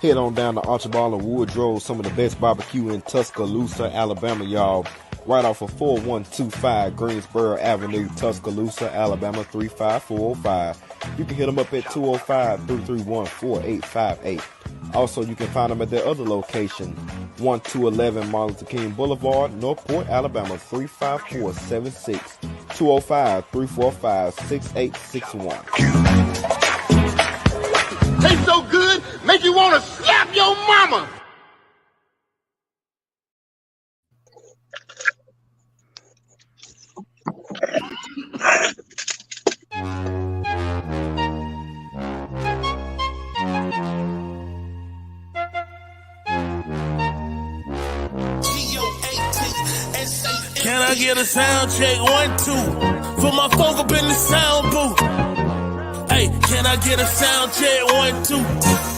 Head on down to Archibald and Woodrow, some of the best barbecue in Tuscaloosa, Alabama, y'all. Right off of 4125 Greensboro Avenue, Tuscaloosa, Alabama 35405. You can hit them up at 205-331-4858. Also, you can find them at their other location, 1211 Martin Luther King Boulevard, Northport, Alabama 35476. 205-345-6861. Tastes so good, make you want to slap your mama. Can I get a sound check? 1, 2. For my folk up in the sound booth. Hey, can I get a sound check? 1, 2.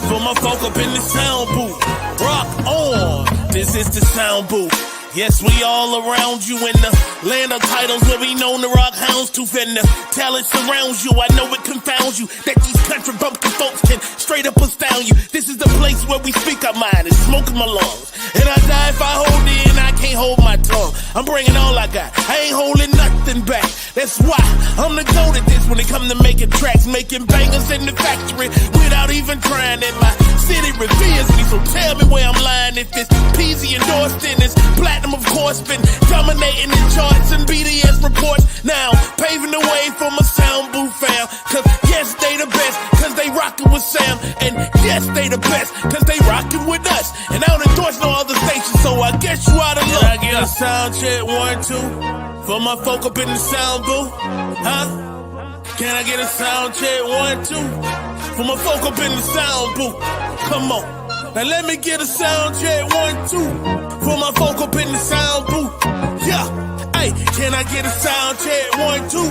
For my folk up in the sound booth. Rock on. This is the sound booth. Yes, we all around you in the land of titles where we known the rock houndstooth and the talent surrounds you. I know it confounds you that these country bumpkin folks can straight up astound you. This is the place where we speak our mind and smoke in my lungs. And I die if I hold it and I can't hold my tongue. I'm bringing all I got. I ain't holding nothing back. That's why I'm the goat at this when it come to making tracks, making bangers in the factory without even trying. And my city reveres me, so tell me where I'm lying. If it's Peasy endorsed in this platinum, of course, been dominating the charts and BDS reports. Now paving the way for my sound booth fam. Cause yes, they the best, cause they rockin' with Sam. And yes, they the best, cause they rockin' with us. And I don't endorse no other station, so I guess you out of luck. Can I get a sound check? 1, 2. For my folk up in the sound booth, huh? Can I get a sound check? 1, 2. For my folk up in the sound booth, come on. Now let me get a sound check. 1, 2. For my folk up in the sound booth, yeah. Hey, can I get a sound check? 1, 2.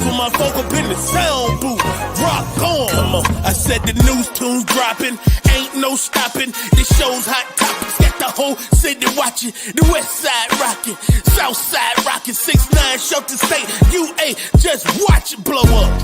For my folk up in the sound booth, rock on. Come on. I said the news tunes dropping, ain't no stopping. This show's hot topics, got the whole city watching. The west side rocking, south side rocking. 6ix9ine Shelter State, you ain't just watch it blow up.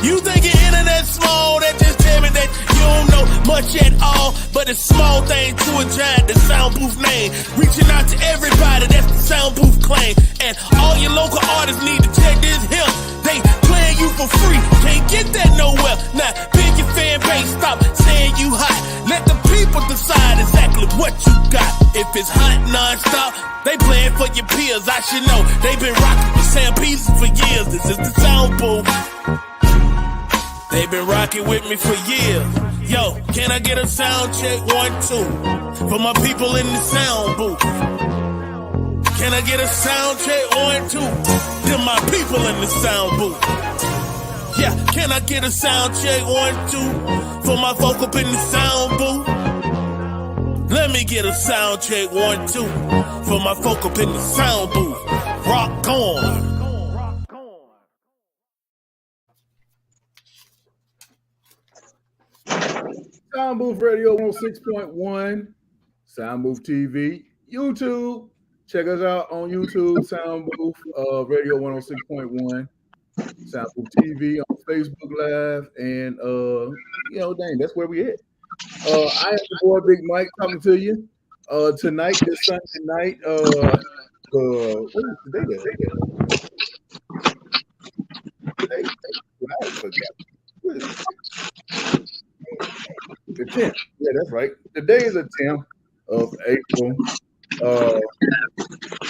You think your internet small? That just tell me that you don't know much at all. But a small thing to a giant, the sound booth name. Reaching out to everybody, that's the sound booth claim. And all your local artists need to check this here. They playing you for free, can't get that nowhere. Now, pick your fan base, stop saying you hot. Let the people decide exactly what you got. If it's hot non-stop, they playing for your peers. I should know, they been rocking with Sam Pieces for years. This is the sound booth. They been rocking with me for years. Yo, can I get a sound check? 1, 2. For my people in the sound booth. Can I get a sound check? 1, 2. To my people in the sound booth. Yeah, can I get a sound check? 1, 2. For my folk up in the sound booth. Let me get a sound check. 1, 2. For my folk up in the sound booth. Rock on. Soundbooth Radio 106.1, Soundbooth TV, YouTube. Check us out on YouTube, Soundbooth Radio 106.1, Soundbooth TV on Facebook Live, and dang, that's where we at. I am the boy Big Mike coming to you tonight, this Sunday night. What is today? I forgot. What is it? The 10th. Yeah, that's right. Today is the 10th of April.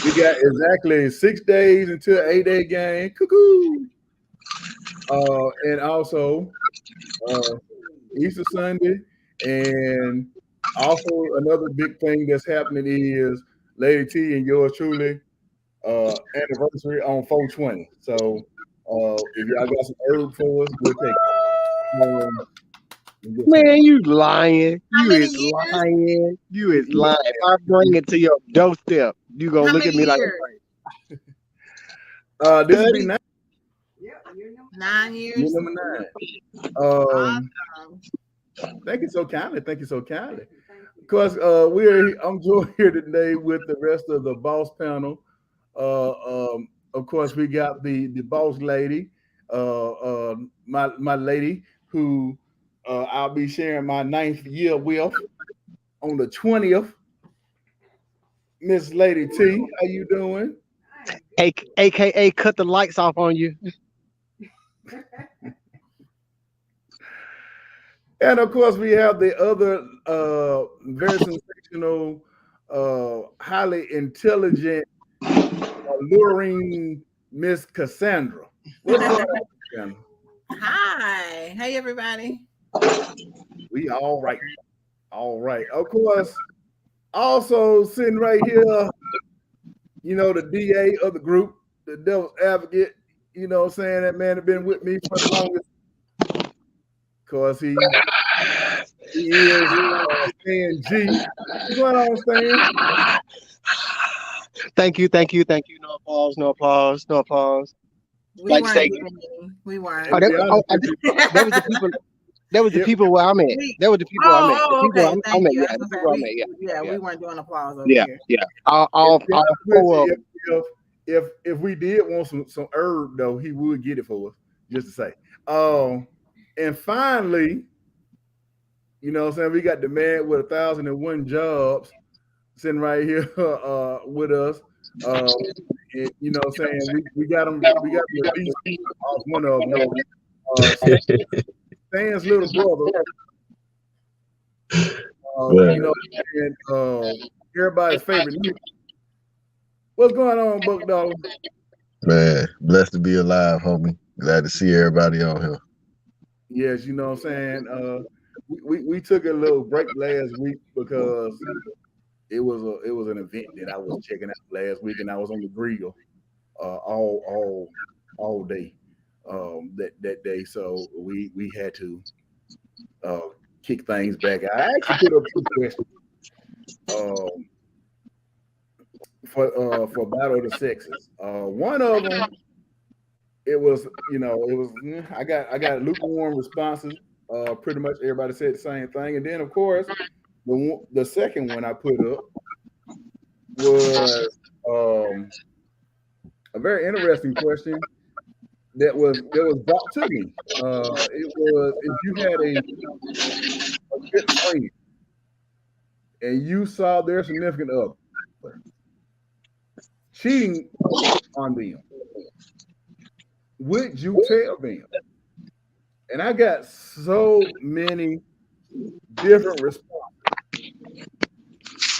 We got exactly 6 days until 8-day game. Cuckoo. And also Easter Sunday. And also another big thing that's happening is Lady T and yours truly anniversary on 420. So if y'all got some herbs for us, we'll take it. Man, you lying. You is lying. If I bring it to your doorstep, you gonna look at me like this will be 9. Yeah, 9 years. Year number 9. Awesome. Thank you so kindly. Because I'm joined here today with the rest of the boss panel. Of course, we got the boss lady, my lady who I'll be sharing my 9th year with. on the 20th. Miss Lady T, how you doing? AKA cut the lights off on you. And of course, we have the other very sensational, highly intelligent, alluring Miss Cassandra. What's going on, Cassandra? Hi. Hey, everybody. We all right. All right. Of course, also sitting right here, you know, the DA of the group, the devil's advocate, you know what I'm saying? That man has been with me for the longest. Because he is Stan G. What's going on, Stan? Thank you. No applause. We Like weren't. say- We weren't. Oh, that was the people. That was the people where I'm at. That was the people I met. The people okay. I'm at. Thank you. Yeah, the people I'm at. Yeah, we weren't doing applause over Yeah, here. yeah. All four of them. If we did want some herb though, he would get it for us. Just to say. And finally, you know what I'm saying, we got the man with 1,001 jobs sitting right here with us. And, you know what I'm saying, we got him at least one of them. Stan's little brother. You know, and everybody's favorite Nick. What's going on, Buck Dollar? Man, blessed to be alive, homie. Glad to see everybody on here. Yes, you know what I'm saying. We took a little break last week because it was an event that I was checking out last week, and I was on the grill all day that day. So we had to kick things back. I actually put up 2 questions for Battle of the Sexes. One of them, it was I got lukewarm responses. Pretty much everybody said the same thing, and then of course the second one I put up was a very interesting question that was brought to me. It was, if you had a good friend and you saw their significant other cheating on them, would you tell them? And I got so many different responses.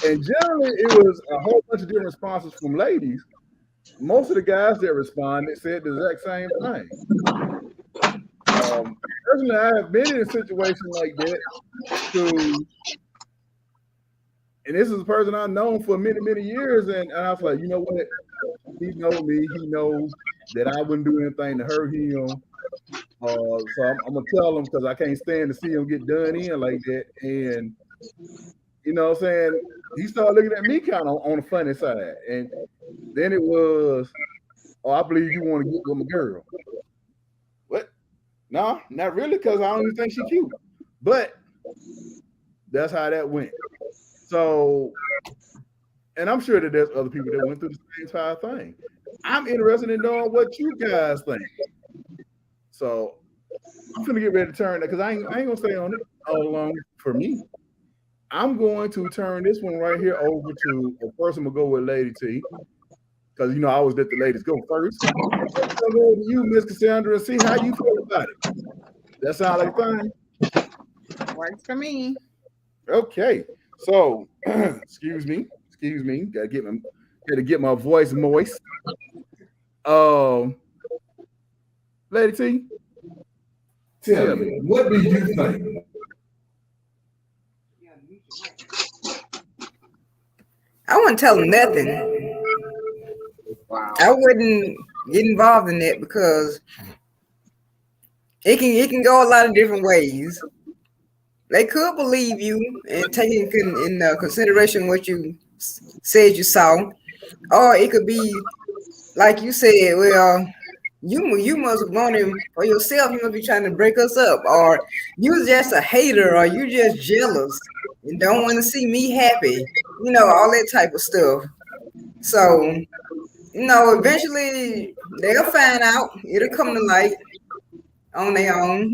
And generally, it was a whole bunch of different responses from ladies. Most of the guys that responded said the exact same thing. Personally, I have been in a situation like that too. And this is a person I've known for many, many years. And I was like, you know what? He knows me. He knows that I wouldn't do anything to hurt him. So I'm going to tell him, because I can't stand to see him get done in like that. And, you know what I'm saying? He started looking at me kind of on the funny side. And then it was, oh, I believe you want to get with my girl. What? No, not really, because I don't even think she's cute. But that's how that went. So, and I'm sure that there's other people that went through the same entire thing. I'm interested in knowing what you guys think. So I'm gonna get ready to turn that, because I ain't gonna stay on it all along for me. I'm going to turn this one right here over to, first I'm gonna go with Lady T, because I always let the ladies go first. I'm gonna go to you, Miss Cassandra, and see how you feel about it. That sound like fun? Works for me. Okay, so excuse me, gotta get my voice moist. Lady T, tell me, what do you think? I wouldn't tell them nothing. Wow. I wouldn't get involved in that, because it can go a lot of different ways. They could believe you and take in consideration what you said you saw, or it could be like you said, well, you must want him for yourself. You must be trying to break us up, or you just a hater, or you just jealous and don't want to see me happy. All that type of stuff. So, eventually they'll find out. It'll come to light on their own.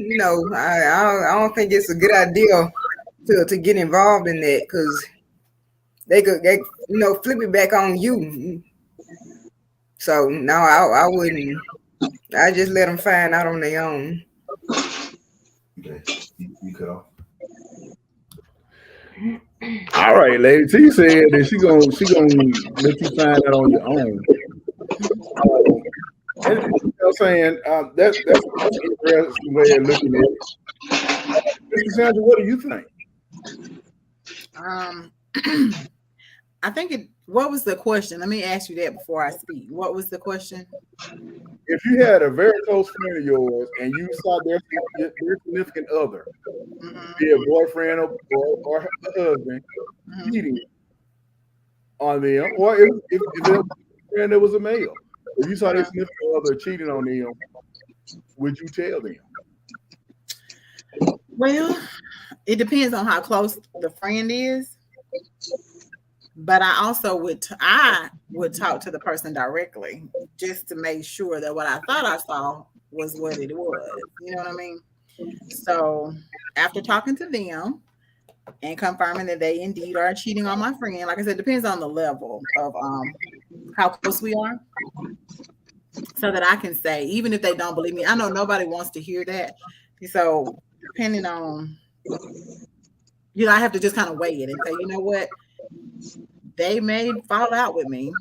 I don't think it's a good idea to get involved in that because they flip it back on you. So no, I wouldn't. I just let them find out on their own. Okay, you cut off. All right, lady. T said that she gonna let you find out on your own. And, you know what I'm saying? That's an interesting way of looking at it. Mr. Sandra, what do you think? I think what was the question? Let me ask you that before I speak. What was the question? If you had a very close friend of yours and you saw their significant other, be a boyfriend or a husband, cheating on them, or if it was a friend that was a male, if you saw their significant other cheating on them, would you tell them? Well, it depends on how close the friend is. But I also would talk to the person directly just to make sure that what I thought I saw was what it was. You know what I mean? So after talking to them and confirming that they indeed are cheating on my friend, like I said, it depends on the level of how close we are. So that I can say, even if they don't believe me, I know nobody wants to hear that. So depending on, I have to just kind of weigh it and say, you know what? They may fall out with me,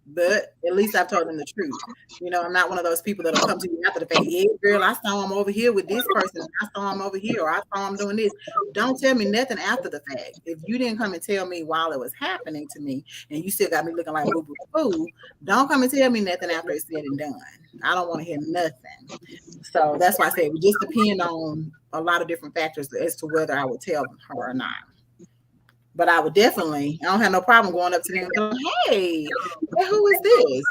but at least I've told them the truth. I'm not one of those people that'll come to you after the fact. Yeah, girl, I saw him over here with this person. I saw him over here, or I saw him doing this. Don't tell me nothing after the fact. If you didn't come and tell me while it was happening to me, and you still got me looking like boo boo boo, don't come and tell me nothing after it's said and done. I don't want to hear nothing. So that's why I say it would just depend on a lot of different factors as to whether I would tell her or not. But I would definitely, I don't have no problem going up to them and going, hey, who is this?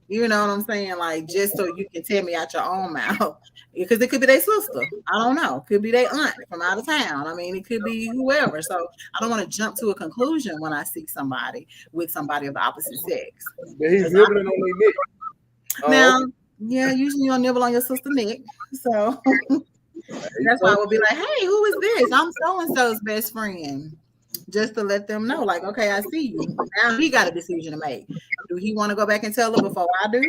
You know what I'm saying? Like, just so you can tell me out your own mouth. Because it could be their sister. I don't know. It could be their aunt from out of town. I mean, it could be whoever. So I don't want to jump to a conclusion when I see somebody with somebody of the opposite sex. Yeah, he's nibbling on their neck. Now, yeah, usually you don't nibble on your sister's neck. So that's why I would be like, hey, who is this? I'm so-and-so's best friend. Just to let them know, like, okay, I see you. Now he got a decision to make. Do he want to go back and tell her before I do?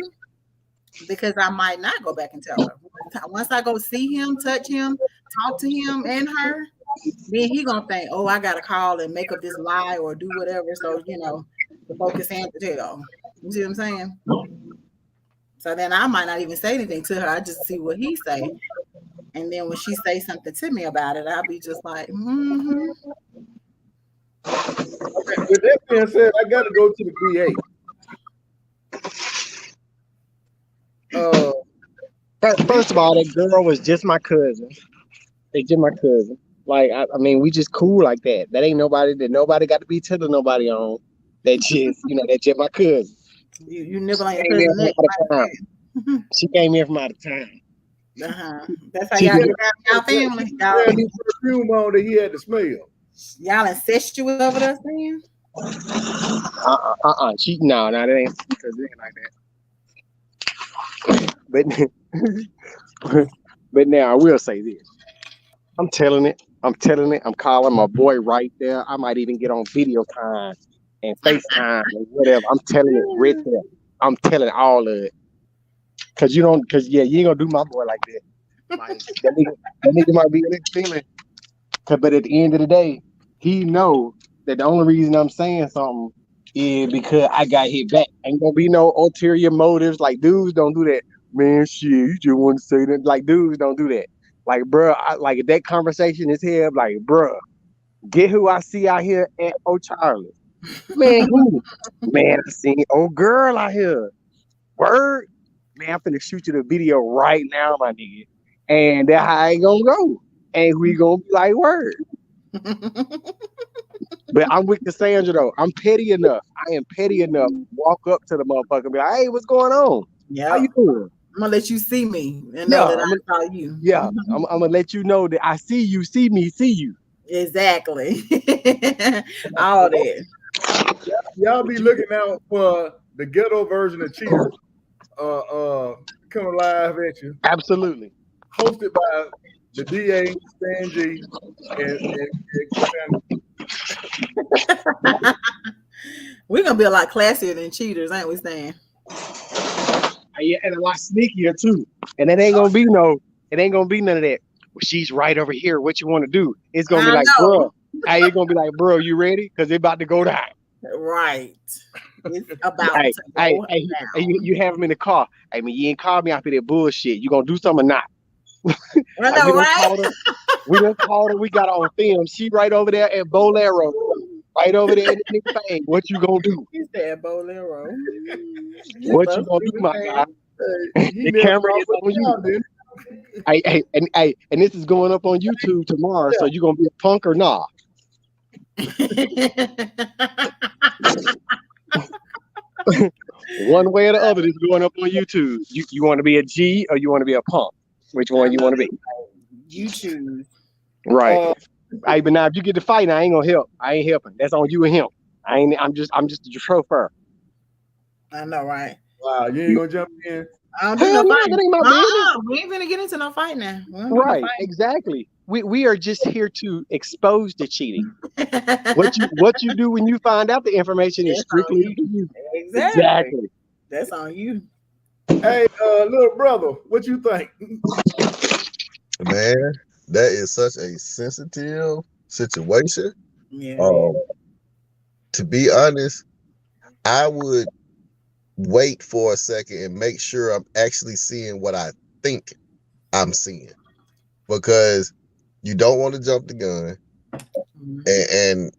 Because I might not go back and tell her. Once I go see him, touch him, talk to him and her, then he gonna think, oh, I gotta call and make up this lie or do whatever. So, the focus and to tell. You see what I'm saying? So then I might not even say anything to her. I just see what he say. And then when she say something to me about it, I'll be just like, Okay, with that being said, I got to go to the VA. First of all, that girl was just my cousin. They just my cousin. Like, I mean, we just cool like that. That ain't nobody that nobody got to be telling nobody on. That just, that's just my cousin. You nibble on your cousin neck. She came in from out of town. That's how y'all get out family. Y'all had perfume on that he had to smell. Y'all incestuous over there, saying? No, that ain't because it ain't like that. But now I will say this. I'm telling it. I'm calling my boy right there. I might even get on video time and FaceTime and whatever. I'm telling it right there. I'm telling all of it. Cause you ain't gonna do my boy like that. Like, that nigga might be in it feeling. But at the end of the day, he know that the only reason I'm saying something is because I got hit back. Ain't gonna be no ulterior motives. Like, dudes don't do that. Man, shit, you just want to say that. Like, dudes don't do that. Like, bro, like that conversation is here. Like, bro, get who I see out here at O'Charlie. Man, who? Man, I seen old girl out here. Word. Man, I'm finna shoot you the video right now, my nigga. And that's how I ain't gonna go. And we gonna be like, word. But I'm with Cassandra though. I'm petty enough. I am petty enough to walk up to the motherfucker and be like, hey, what's going on? Yeah. How you doing? I'm gonna let you see me and know that I saw you. Yeah, I'm gonna let you know that I see you, see me, see you. Exactly. All that. Y'all be looking out for the ghetto version of Cheaters coming live at you. Absolutely. hosted by the DA, Stan G, and We're gonna be a lot classier than cheaters, ain't we, Stan? Yeah, and a lot sneakier too. And it ain't gonna be none of that. Well, she's right over here. What you want to do? It's gonna be like, bro. Hey, it's gonna be like, bro, you ready? Because it's about to go down. Right. It's about hey, to go hey, down. you have him in the car. I mean, you ain't called me after that bullshit. You gonna do something or not? I know, right? We done called her. We got her on film. She right over there at Bolero. Right over there in the thing. What you gonna do? He said Bolero. What you gonna do, my guy? The camera is on you. And this is going up on YouTube tomorrow. So you gonna be a punk or nah? One way or the other, this is going up on YouTube. You want to be a G or you want to be a punk? Which one you want to be? You choose. Right. Hey, but now if you get to fight, I ain't gonna help. I ain't helping. That's on you and him. I'm just the chauffeur. I know, right? Wow, you ain't gonna jump in. I don't do no fight. That ain't my business. We ain't gonna get into no fight now. Right, exactly. We are just here to expose the cheating. What you do when you find out the information is strictly up to you. Exactly. That's on you. Hey, little brother, what you think? Man, that is such a sensitive situation. Yeah. To be honest, I would wait for a second and make sure I'm actually seeing what I think I'm seeing, because you don't want to jump the gun. And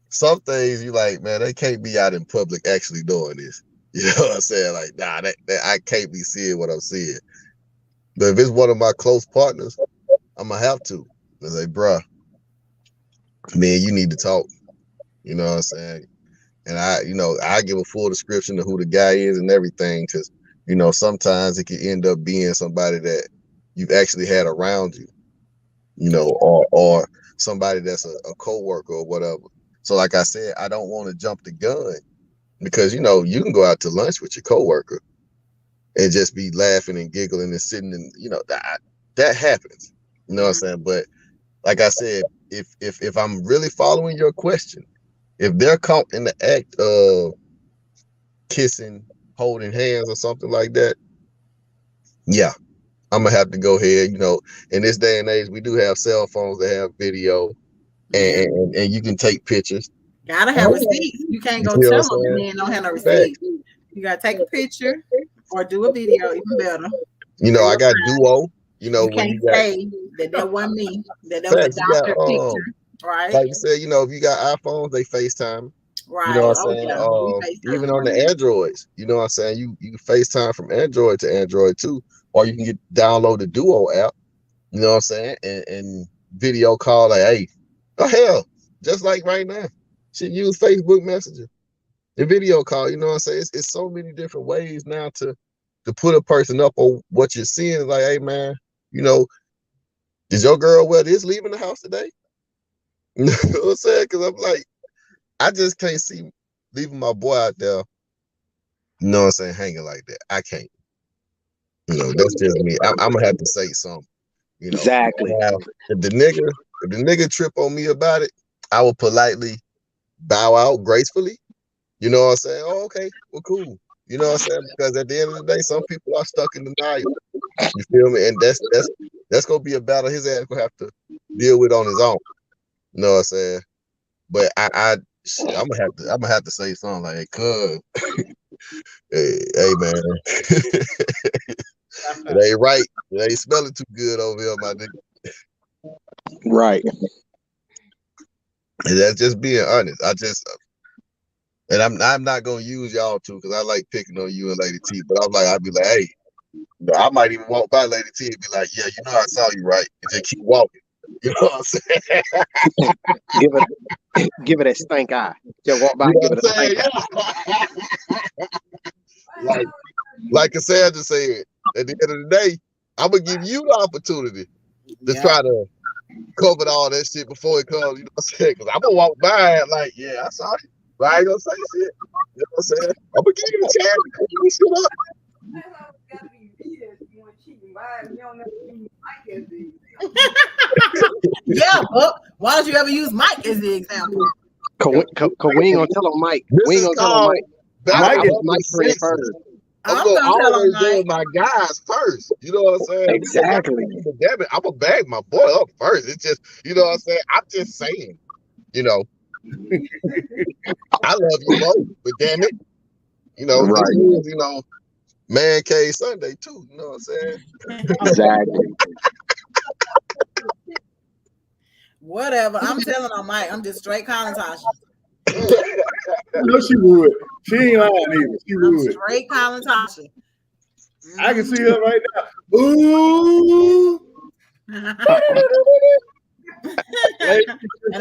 some things you like, man, they can't be out in public actually doing this. You know what I'm saying? Like, nah, that I can't be seeing what I'm seeing. But if it's one of my close partners, I'm gonna have to. I say, bruh, man, you need to talk. You know what I'm saying? And I give a full description of who the guy is and everything, because sometimes it can end up being somebody that you've actually had around you, or somebody that's a co-worker or whatever. So like I said, I don't want to jump the gun, because you can go out to lunch with your coworker and just be laughing and giggling and sitting and that happens. You know what I'm saying? But like I said, if I'm really following your question, if they're caught in the act of kissing, holding hands or something like that, yeah, I'm gonna have to go ahead. In this day and age, we do have cell phones that have video, and you can take pictures. Gotta have receipts. You can't go tell them and then don't have no receipts. You gotta take a picture or do a video, even better. I got Duo. You can't say that wasn't me. That was a doctor picture. Right. Like you said, if you got iPhones, they FaceTime. Right. You know what I'm saying? Yeah. Even on the Androids, you know what I'm saying? You can FaceTime from Android to Android too, or you can download the Duo app, you know what I'm saying? And video call, like, hey, oh hell, just like right now. Should use Facebook Messenger. The video call, you know what I'm saying? It's so many different ways now to put a person up on what you're seeing. Like, hey man, is your girl leaving the house today? You know what I'm saying? Because I'm like, I just can't see leaving my boy out there, you know what I'm saying, hanging like that. I can't. That's just me. I'm gonna have to say something. Exactly. Now, if the nigga trip on me about it, I will politely bow out gracefully. You know what I'm saying? Oh, okay, well, cool. You know what I'm saying? Because at the end of the day, some people are stuck in denial. You feel me? And that's gonna be a battle his ass gonna have to deal with on his own. You know what I'm saying? But I'm gonna have to say something like, hey, cuz, hey man, it ain't right. It ain't smelling too good over here, my nigga. Right. And that's just being honest. And I'm not gonna use y'all too, because I like picking on you and Lady T. But I'd be like, hey, I might even walk by Lady T and be like, yeah, I saw you, right? And just keep walking. You know what I'm saying? Give it a stink eye. Just walk by and give it a stink eye. Like Cassandra said, at the end of the day, I'm gonna give you the opportunity to try to cover all that shit before it comes. You know what I'm saying? Because I'm gonna walk by and like, yeah, I saw it, but I ain't gonna say shit. You know what I'm saying? I'm gonna give you a chance to clean this shit up. Yeah, but why don't you ever use Mike as the example? Cause we ain't gonna tell on Mike. This We ain't is gonna tell on called Mike. back I in was Mike's friend 60s. first. I'm I'm gonna gonna tell always on do Mike. my guys first. You know what I'm saying? Exactly. Damn it, I'm gonna bag my boy up first. It's just, you know what I'm saying? I'm just saying, you know, I love you both, but damn it, you know, this Right. is, you know, Man Cave Sunday too. You know what I'm saying? Exactly. Whatever. I'm telling on Mike. I'm just straight calling Tasha. I know she would. She ain't lying either. She I'm would. straight calling Tasha. I can see her right now. Ooh. And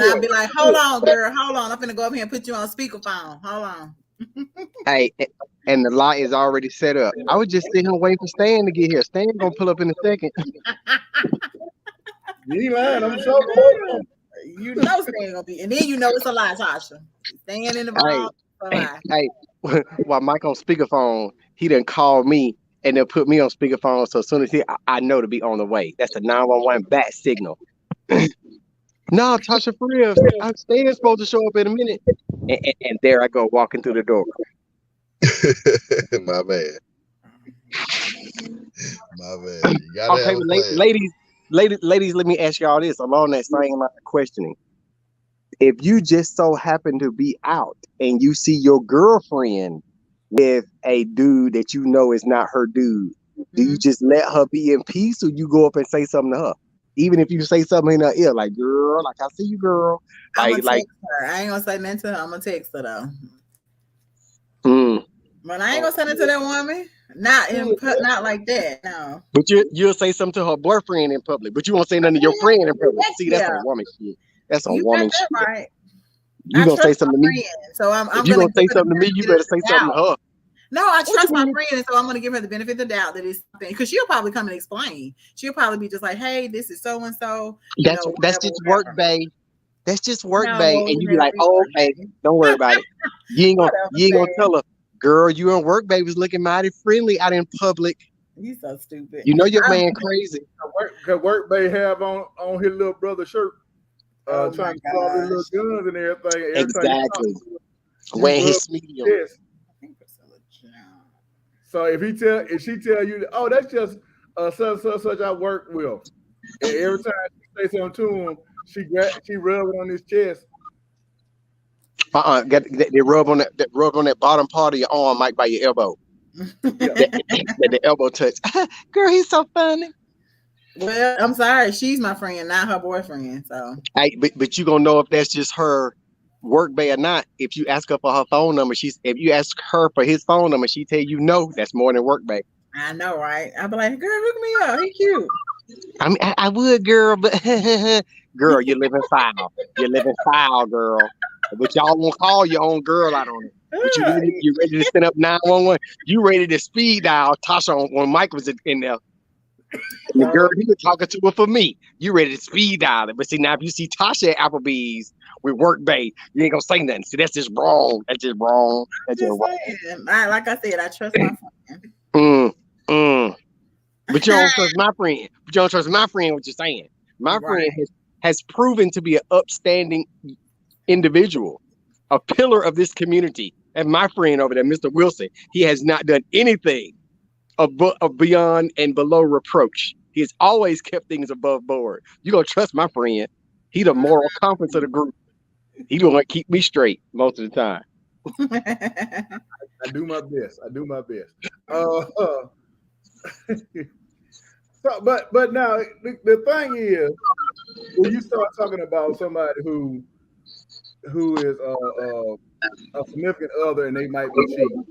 I'll be like, hold on, girl, hold on. I'm finna go up here and put you on speakerphone. Hold on. Hey, and the lot is already set up. I was just sitting here waiting for Stan to get here. Stan gonna pull up in a second. You ain't lying. I'm sure. You know Stan gonna be, and then you know it's a lie, Tasha. Stan in the ball, a lie. Hey, while Mike on speakerphone, he done called me and then put me on speakerphone. So as soon as I know to be on the way. That's the 911 bat signal. No, Tasha, for real. Stan's supposed to show up in a minute. And there I go walking through the door. My man. My man. You gotta Okay, have a plan. ladies, let me ask y'all this along that same line of questioning. If you just so happen to be out and you see your girlfriend with a dude that you know is not her dude, do you just let her be in peace, or you go up and say something to her? Even if you say something in her ear, like, girl, like, I see you, girl. I'm gonna text her. I ain't gonna say nothing to her. I'm gonna text her though. But I ain't gonna send it to that woman. Not like that. No. But you'll say something to her boyfriend in public, but you won't say nothing to your friend in public. See, that's some woman shit. That's some woman shit. Right. You gonna say something to me? So I'm if you gonna say something to me, you better say something to her. No, I trust my friend, and so I'm gonna give her the benefit of the doubt that it's something, because she'll probably come and explain. She'll probably be just like, "Hey, this is so and so." That's just work, babe. That's just work, babe. And you be like, "Oh, okay, don't worry about it." You ain't gonna tell her, "Girl, you and work, babe, is looking mighty friendly out in public." You so stupid. You know your man crazy. Work may have on his little brother shirt, trying to solve his little guns and everything. Exactly. Wearing his medium. Yes. So if she tell you, oh, that's just such I work with, and every time she say something to him, she rub it on his chest. They rub on that bottom part of your arm, Mike, by your elbow. the elbow touch. Girl, he's so funny. Well, I'm sorry, she's my friend, not her boyfriend. So, hey, but you gonna know if that's just her work bae or not. If you ask her for her phone number, if you ask her for his phone number, she tell you no, that's more than work bae. I know, right? I'll be like, girl, look me up. He cute. I mean, I would, girl, but girl, you're living foul. You're living foul, girl. But y'all won't call your own girl out on it. But you ready to send up 911? You ready to speed dial Tasha when Mike was in there? And the girl, he was talking to her for me. You ready to speed dial it? But see, now if you see Tasha at Applebee's with work bae, you ain't gonna say nothing. See, that's just wrong. That's just wrong. That's just wrong. Like I said, I trust my friend. But you don't trust my friend. But you don't trust my friend. What you're saying? My friend has proven to be an upstanding individual, a pillar of this community. And my friend over there, Mr. Wilson, he has not done anything of beyond and below reproach. He has always kept things above board. You gonna trust my friend? He the moral compass of the group. He gonna keep me straight most of the time. I do my best. So, but now the thing is, when you start talking about somebody who is a significant other and they might be cheating,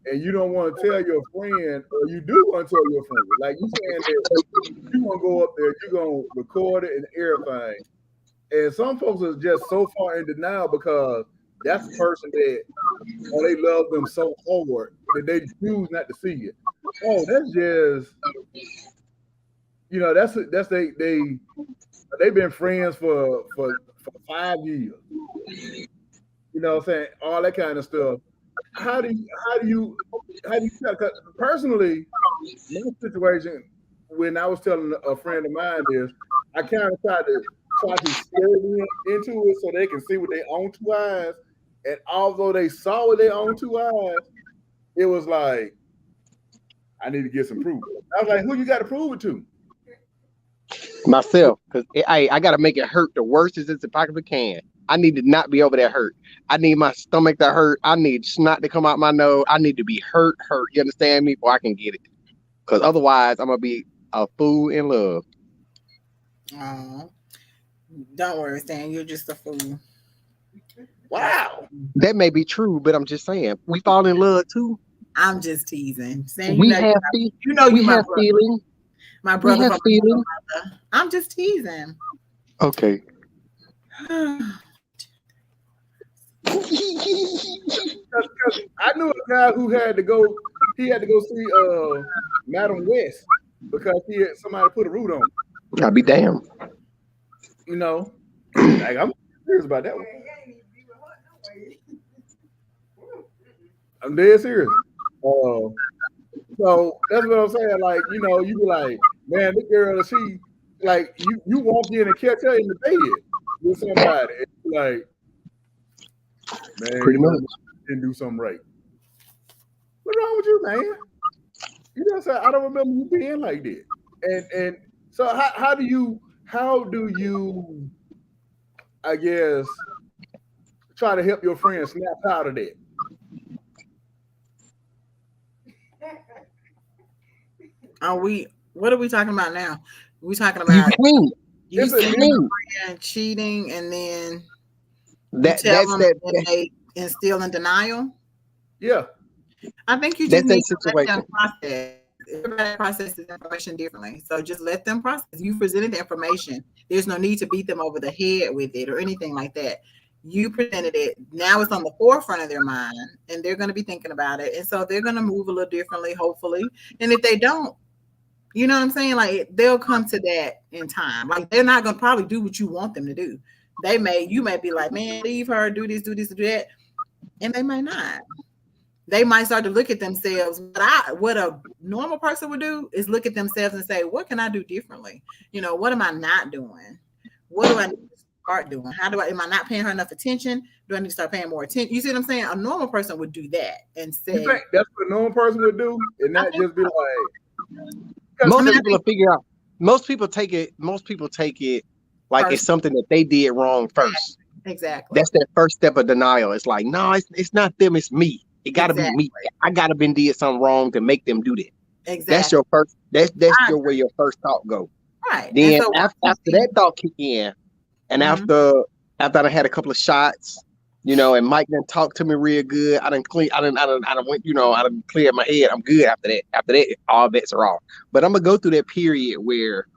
and you don't want to tell your friend, or you do want to tell your friend, like you saying that you want to go up there, you're gonna record it and everything, and some folks are just so far in denial because that's the person that, or they love them so hard that they choose not to see it. Oh, that's just, they've been friends for 5 years. You know what I'm saying? All that kind of stuff. How do you tell? Because personally, my situation, when I was telling a friend of mine this, I kind of try to scare them into it so they can see with their own two eyes. And although they saw with their own two eyes, it was like, I need to get some proof. I was like, who you got to prove it to? Myself, because I got to make it hurt the worst as it possibly can. I need to not be over there hurt. I need my stomach to hurt. I need snot to come out my nose. I need to be hurt. You understand me? Before I can get it. Because otherwise, I'm going to be a fool in love. Don't worry, Stan. You're just a fool. Wow. That may be true, but I'm just saying. We fall in love, too. I'm just teasing. Stan, we have feelings. My brother. We have feelings. I'm just teasing. Okay. I knew a guy who had to go. He had to go see Madam West because somebody put a root on him. I'll be damned. You know, like, I'm serious about that one. I'm dead serious. So that's what I'm saying. Like, you know, you be like, man, this girl, she like you walk in and catch her in the bed with somebody. And like, man, pretty much didn't do something right. What's wrong with you, man? You know what I'm saying? I don't remember you being like that. And so how do you I guess try to help your friend snap out of that? What are we talking about now? We're talking about you see your friend cheating and then that's and still in denial. Yeah, I think you just need to let them process. Everybody processes information differently, so just let them process. You presented the information. There's no need to beat them over the head with it or anything like that. You presented it. Now it's on the forefront of their mind, and they're going to be thinking about it, and so they're going to move a little differently, hopefully. And if they don't, you know what I'm saying? Like, they'll come to that in time. Like, they're not going to probably do what you want them to do. You may be like, man, leave her, do this, do that. And they might not. They might start to look at themselves. What a normal person would do is look at themselves and say, what can I do differently? You know, what am I not doing? What do I need to start doing? Am I not paying her enough attention? Do I need to start paying more attention? You see what I'm saying? A normal person would do that and say. You think that's what a normal person would do? And not just be like. Most people will figure out. Most people take it like first. It's something that they did wrong first. Exactly. That's that first step of denial. It's like, no, it's not them, it's me. It gotta be me. I gotta been did something wrong to make them do that. Exactly. That's your first. That's where your first thought go. Right. Then so after that thought kick in, and after I had a couple of shots, you know, and Mike done talked to me real good. I done cleared my head. I'm good after that. After that, all bets are off. But I'm gonna go through that period where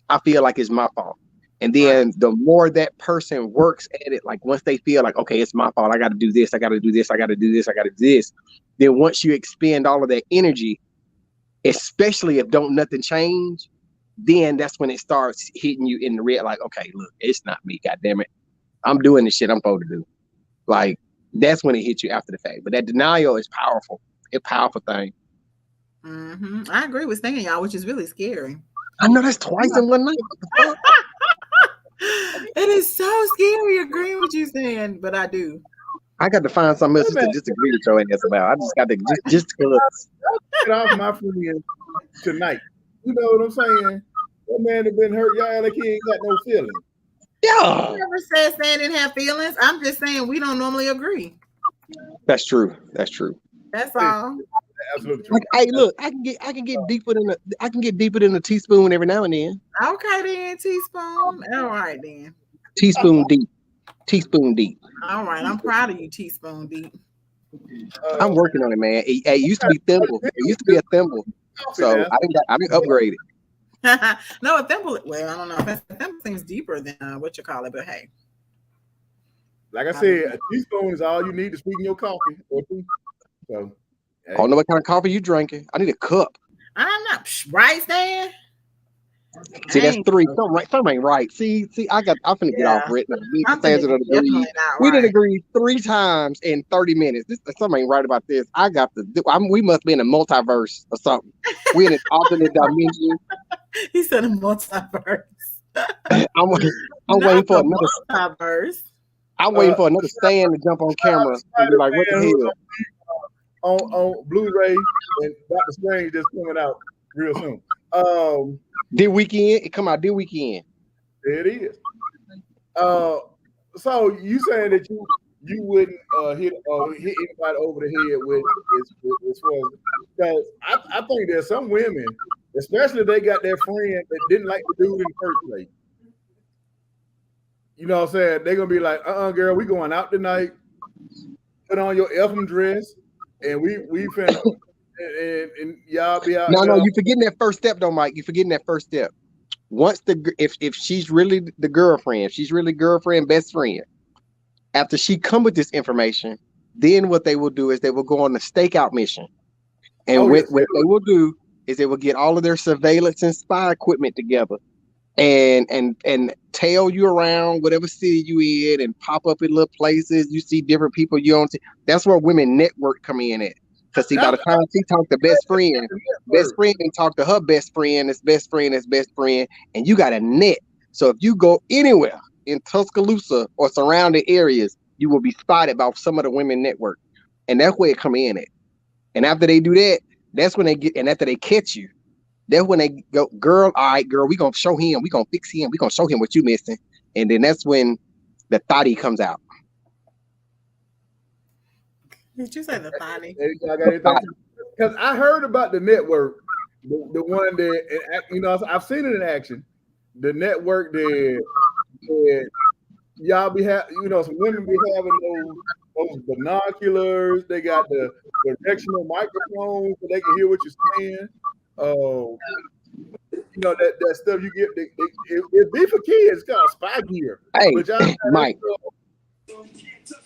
I feel like it's my fault. And then the more that person works at it, like once they feel like, okay, it's my fault, I got to do this, I got to do this, I got to do this, I got to do this. Then once you expend all of that energy, especially if don't nothing change, then that's when it starts hitting you in the red. Like, okay, look, it's not me. God damn it, I'm doing the shit I'm supposed to do. Like that's when it hits you after the fact. But that denial is powerful. It's a powerful thing. I agree with Stan, y'all, which is really scary. I know that's twice in one night. What the fuck? It is so scary agreeing with you, Stan, but I do. I got to find something else to disagree with your ass about. I just got to just get off my friend tonight. You know what I'm saying? That man has been hurt. Y'all like he ain't got no feelings. Yeah. I never said Stan didn't have feelings. I'm just saying we don't normally agree. That's true. That's true. That's all. Absolutely true. Like, hey, look, I can get deeper than a teaspoon every now and then. Okay, then teaspoon. All right, then. Teaspoon deep. Teaspoon deep. All right, I'm proud of you, teaspoon deep. I'm working on it, man. It used to be thimble. It used to be a thimble. So I didn't upgrade it. No, a thimble. Well, I don't know. A thimble seems deeper than what you call it, but hey. Like I said, a teaspoon is all you need to sweeten your coffee or tea. So. I don't know what kind of coffee you drinking. I need a cup. I'm not right, Stan. See, that's three. Something ain't right. See, I'm finna get off Britt. We didn't agree 3 times in 30 minutes. Something ain't right about this. We must be in a multiverse or something. We in an alternate dimension. He said a multiverse. I'm waiting for another. Multiverse. I'm waiting for another Stan to jump on camera and be like, "What the hell?" On Blu-ray and Doctor Strange just coming out real soon. This weekend, it come out this weekend. There it is. So you saying that you wouldn't hit anybody over the head with as far as, because I think there's some women, especially if they got their friend that didn't like the dude in the first place. You know what I'm saying? They're gonna be like, girl, we going out tonight. Put on your effing dress, and we finna and y'all be out. No, you forgetting that first step, though, Mike. You forgetting that first step. Once if she's really the girlfriend, if she's really girlfriend, best friend, after she come with this information, then what they will do is they will go on a stakeout mission. And what they will do is they will get all of their surveillance and spy equipment together and tail you around whatever city you in and pop up in little places. You see different people you don't see. That's where women network come in at. Because see, by the time she talked to best friend and talk to her best friend, best friend, and you got a net. So if you go anywhere in Tuscaloosa or surrounding areas, you will be spotted by some of the women network. And that's where it come in at. And after they do that, that's when they get, and after they catch you, that's when they go, girl, all right, girl, we gonna show him, we gonna fix him, we gonna show him what you missing. And then that's when the thotty comes out. Did you say the thotty? Because I heard about the network, the one that, you know, I've seen it in action. The network that y'all be having, you know, some women be having those binoculars. They got the directional microphones so they can hear what you're saying. You know, that stuff you get. It be for kids. It's called spy gear. Hey, Mike.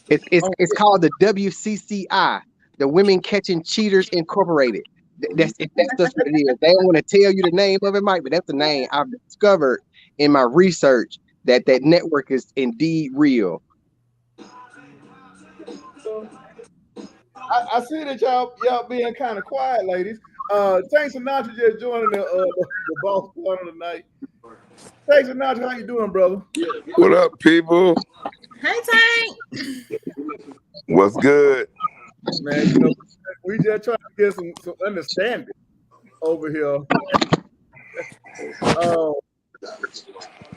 It's called the WCCI, the Women Catching Cheaters Incorporated. That's what it is. They don't want to tell you the name of it, Mike, but that's the name I've discovered in my research that network is indeed real. I see that y'all being kind of quiet, ladies. Tank Sinatra just joining the boss corner tonight. Tank Sinatra, how you doing, brother? What up, people? Hey, Tank. What's good? Man, you know, we just trying to get some understanding over here.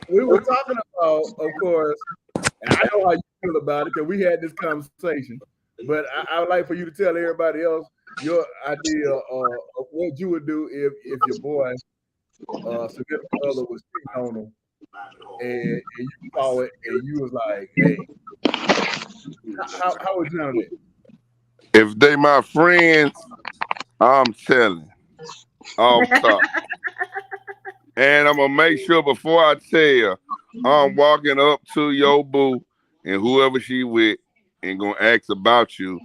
We were talking about, of course, and I know how you feel about it because we had this conversation, but I would like for you to tell everybody else your idea of what you would do if your boy, significant other, was cheating on him, and you saw it, and you was like, "Hey, how would you handle it?" If they my friends, I'm telling off top. And I'm gonna make sure before I tell, I'm walking up to your boo and whoever she with and gonna ask about you,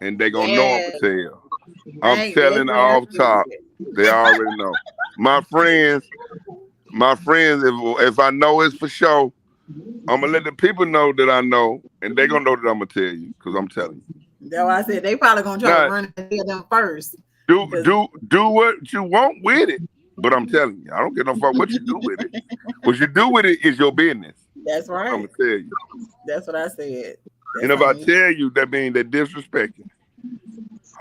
and they gonna know I'm gonna tell. I'm telling off top. They already know. My friends, if I know it's for sure, I'm gonna let the people know that I know, and they gonna know that I'm gonna tell you because I'm telling you. That's why I said they probably gonna try to run and tell them first. Do what you want with it, but I'm telling you, I don't give no fuck what you do with it. What you do with it is your business. That's right. I'm gonna tell you. That's what I said. And if I tell you, that means they're disrespecting.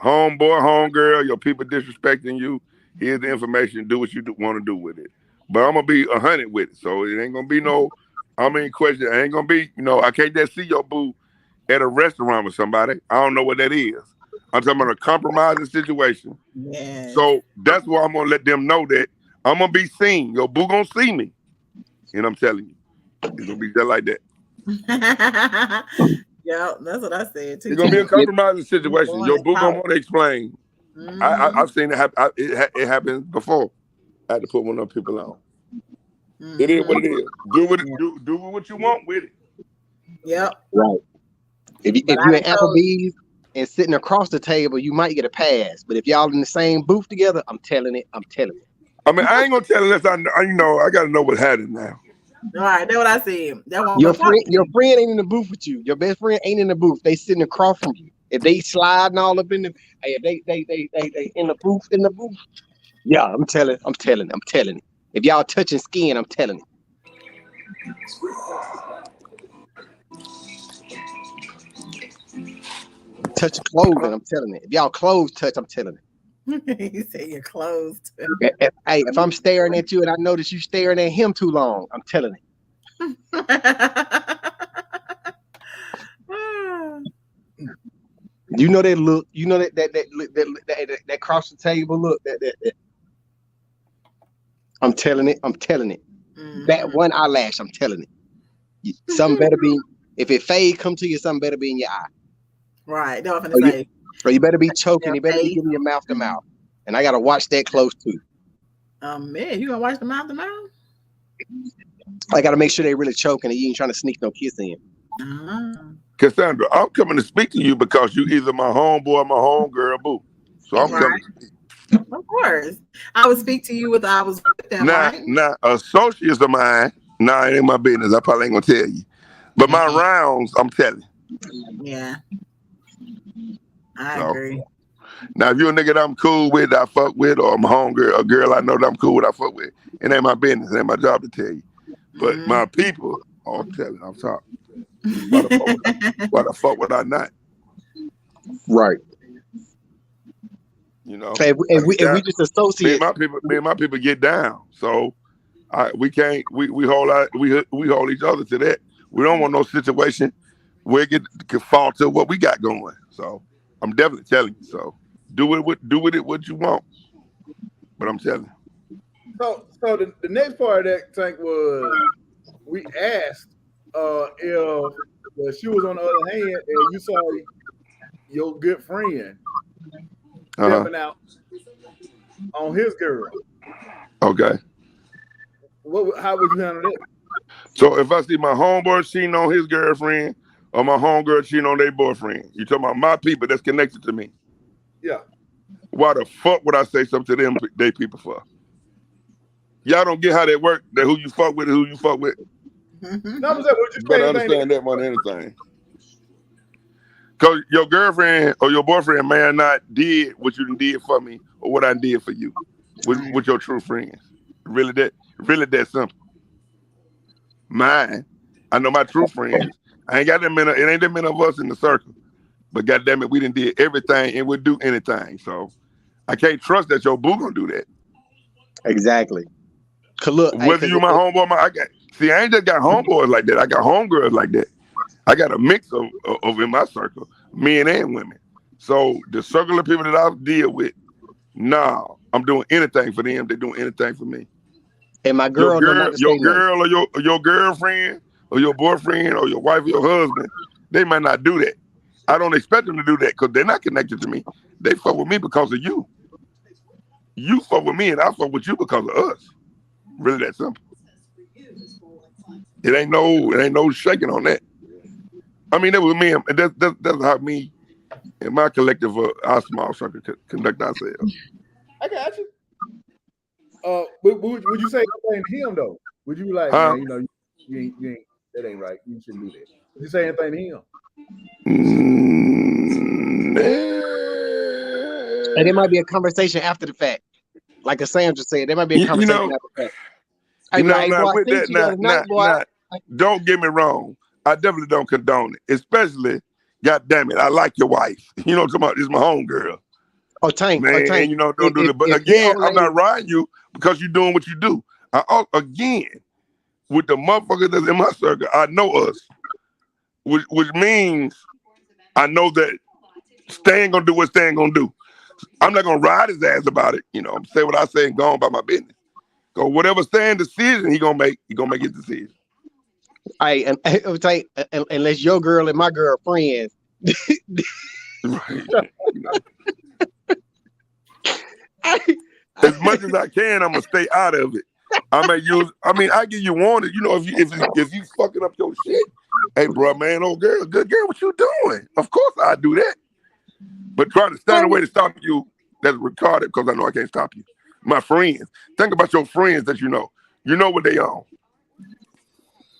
Homeboy, homegirl, your people disrespecting you. Here's the information. Do what you want to do with it. But I'm gonna be 100 with it, so it ain't gonna be no. Question. I ain't gonna be. I can't just see your boo at a restaurant with somebody. I don't know what that is. I'm talking about a compromising situation. Yeah. So that's why I'm gonna let them know that I'm gonna be seen. Your boo gonna see me, and I'm telling you, it's gonna be just like that. Yeah, that's what I said too. It's gonna be a compromising situation. Your boo gonna want to explain. Mm-hmm. I've seen it happen. It happened before. I had to put one of them people on. Mm-hmm. It is what it is. Do what you want with it. Yep. Right. If you're at Applebee's and sitting across the table, you might get a pass. But if y'all in the same booth together, I'm telling it. I mean, I ain't gonna tell unless I gotta know what happened now. All right, that's what I said. Your friend ain't in the booth with you. Your best friend ain't in the booth. They sitting across from you. If they sliding all up in the, if they in the booth. Yeah, I'm telling. If If y'all touching skin, I'm telling it. Touch clothing, I'm telling it. If y'all clothes touch, I'm telling it. You say you're closed. Hey, if I'm staring at you and I notice you staring at him too long, I'm telling it. You know that look. You know that cross the table look. That. I'm telling it. I'm telling it. Mm-hmm. That one eyelash. I'm telling it. Something better be. If it fade, come to you. Something better be in your eye. Right. Don't have to say. Or you better be choking. You better be giving your mouth to mouth. And I gotta watch that close too. Man, you gonna watch the mouth to mouth? I gotta make sure they really choking and you ain't trying to sneak no kiss in. Cassandra, I'm coming to speak to you because you either my homeboy or my homegirl, boo. So I'm coming. Of course. I would speak to you with them, right? Now, associates of mine, it ain't my business. I probably ain't gonna tell you. But my rounds, I'm telling. Yeah. I agree. Now, if you're a nigga that I'm cool with, that I fuck with, or my homegirl, a girl I know that I'm cool with, I fuck with, it ain't my business. It ain't my job to tell you. But my people, I'm telling, I'm talking. Why the fuck would I not? Right. You know, and we just associate. Me and my people get down. So we can't. We hold each other to that. We don't want no situation where it can fall to what we got going. So I'm definitely telling you. So do with it what you want. But I'm telling you. So the next part of that, Tank, was we asked if she was on the other hand and you saw your good friend stepping out on his girl. Okay. How would you handle that? So if I see my homeboy cheating on his girlfriend or my homegirl cheating on their boyfriend, you talking about my people that's connected to me. Yeah. Why the fuck would I say something to them, they people for? Y'all don't get how that work, that who you fuck with and who you fuck with. No, you better understand that more than anything. Because your girlfriend or your boyfriend may have not did what you did for me or what I did for you with your true friends. Really that simple. Mine, I know my true friends. I ain't got them many, it ain't that many of us in the circle. But goddamn it, we done did everything and would do anything. So I can't trust that your boo gonna do that. Exactly. Look, whether you my homeboy, I ain't just got homeboys like that. I got homegirls like that. I got a mix of in my circle, men and women. So the circle of people that I deal with, I'm doing anything for them. They're doing anything for me. And my girl, your girl or your girlfriend or your boyfriend or your wife or your husband, they might not do that. I don't expect them to do that because they're not connected to me. They fuck with me because of you. You fuck with me and I fuck with you because of us. Really that simple. It ain't no shaking on that. I mean, that was me, and that's how me and my collective, our small circle, conduct ourselves. I got you. Would you say anything to him though? Would you be like, man, you know, you ain't that ain't right. You shouldn't do that. Would you say anything to him? And there might be a conversation after the fact, like Sam just said. There might be a conversation after the fact. Don't get me wrong. I definitely don't condone it. Especially, goddamn it, I like your wife. You know what I'm talking about? It's my homegirl. Oh, Tank. Man, and you know, don't do that. But again, I'm not riding you because you're doing what you do. Again, with the motherfuckers that's in my circle, I know us. Which means I know that Stan gonna do what Stan gonna do. I'm not gonna ride his ass about it. You know, I'm say what I say and go on about my business. So whatever Stan decision he gonna make his decision. And unless your girl and my girl are friends. Right. As much as I can, I'm gonna stay out of it. I give you warning. You know, if you fucking up your shit, hey, bro, man, old girl, good girl, what you doing? Of course I do that. But trying to stand away to stop you, that's retarded because I know I can't stop you. My friends, think about your friends that you know. You know what they on.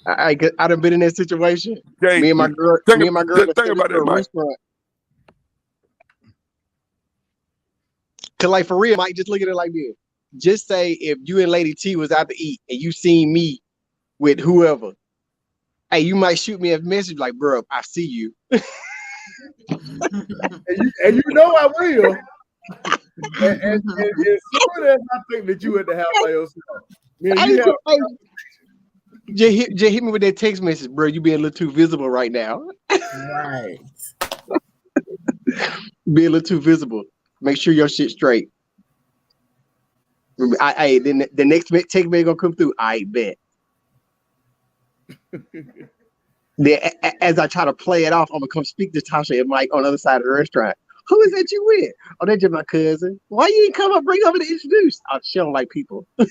I done been in that situation. Okay. Me and my girl. Think about that, Mike. Cause like for real, Mike, just look at it like this. just say if you and Lady T was out to eat and you seen me with whoever, hey, you might shoot me a message like, bro, I see you. and you know I will. And as soon as I think that you at the house by yourself, man, you have just hit me with that text message, bro. You being a little too visible right now. Right. Be a little too visible. Make sure your shit straight. Then the next text message gonna come through. I bet. Then, as I try to play it off, I'm gonna come speak to Tasha and Mike on the other side of the restaurant. Who is that you with? Oh, that's just my cousin. Why you ain't come up, bring over to introduce? She don't like people. The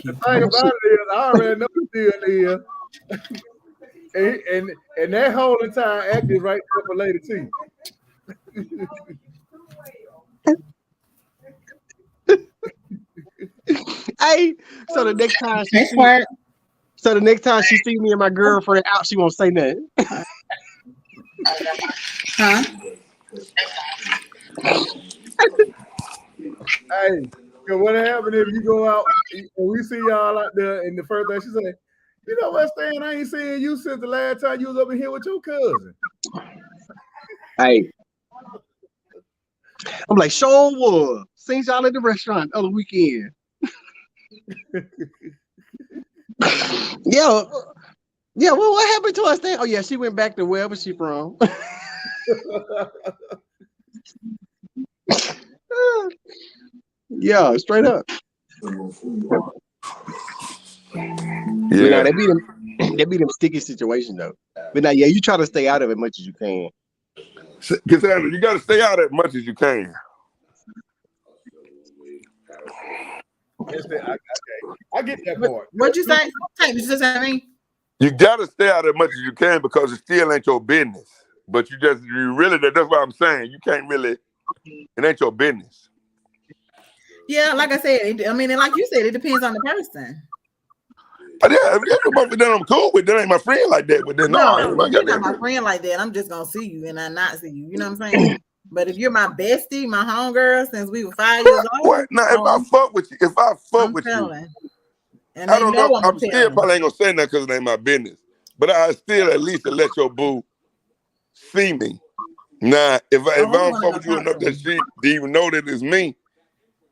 thing about it is, I already know the deal is, and that whole entire act is right there for Lady T. Hey, so the next time she see me and my girlfriend out, she won't say nothing. Huh? Hey, so what happened if you go out and we see y'all out there, and the first thing she say, you know what, Stan, I ain't seen you since the last time you was up in here with your cousin. Hey, I'm like, sure was. Seen y'all at the restaurant the other weekend. Yeah, well, what happened to us then? Oh yeah, she went back to wherever she from. Yeah, straight up. Yeah. Now, they be them sticky situations though. But now, yeah, you try to stay out of it as much as you can. Cassandra, you got to stay out as much as you can. I get that part. What'd you say? Did you just say me? You got to stay out as much as you can because it still ain't your business. But that's what I'm saying. You can't really, it ain't your business. Yeah, like I said, and like you said, it depends on the person. But yeah, if somebody that I'm cool with, that ain't my friend like that. But then No, you're not my friend like that. I'm just gonna see you and I not see you. You know what I'm saying? But if you're my bestie, my homegirl since we were 5 years old. What? Now, if I fuck with you, and I don't know. I'm still probably ain't gonna say nothing because it ain't my business. But I still at least let your boo see me. Now, if I don't fuck with you enough that she didn't even know that it's me,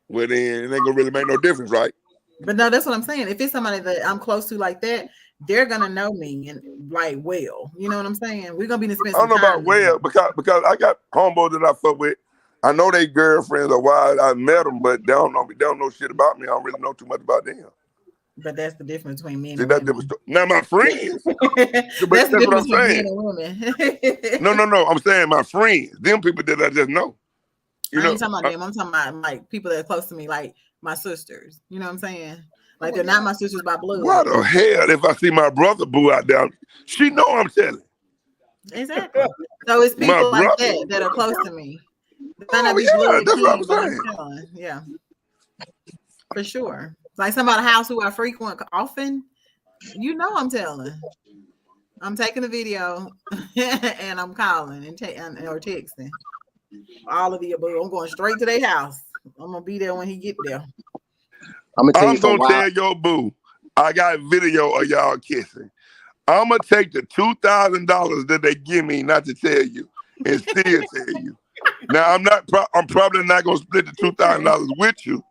well then it ain't gonna really make no difference, right? But no, that's what I'm saying. If it's somebody that I'm close to like that, they're gonna know me and like well. You know what I'm saying? We're gonna be spend some time. I don't know about well because I got homeboys that I fuck with. I know they girlfriends or why I met them, but they don't know shit about me. I don't really know too much about them. But that's the difference between men and women. Now my friends. That's the difference between men and women. No. I'm saying my friends. Them people that I just know. I ain't talking about them. I'm talking about like people that are close to me, like my sisters. You know what I'm saying? Like they're not my sisters by blood. Why the hell if I see my brother boo out there, she know I'm telling. Exactly. So it's people like that are close to me. That's what I'm saying. Yeah. For sure. Like somebody house who I frequent often, you know I'm telling. I'm taking the video and I'm calling or texting. All of the above. I'm going straight to their house. I'm gonna be there when he get there. I'm gonna tell your boo, I got video of y'all kissing. I'm gonna take the $2,000 that they give me not to tell you and still tell you. Now I'm probably not gonna split the $2,000 with you,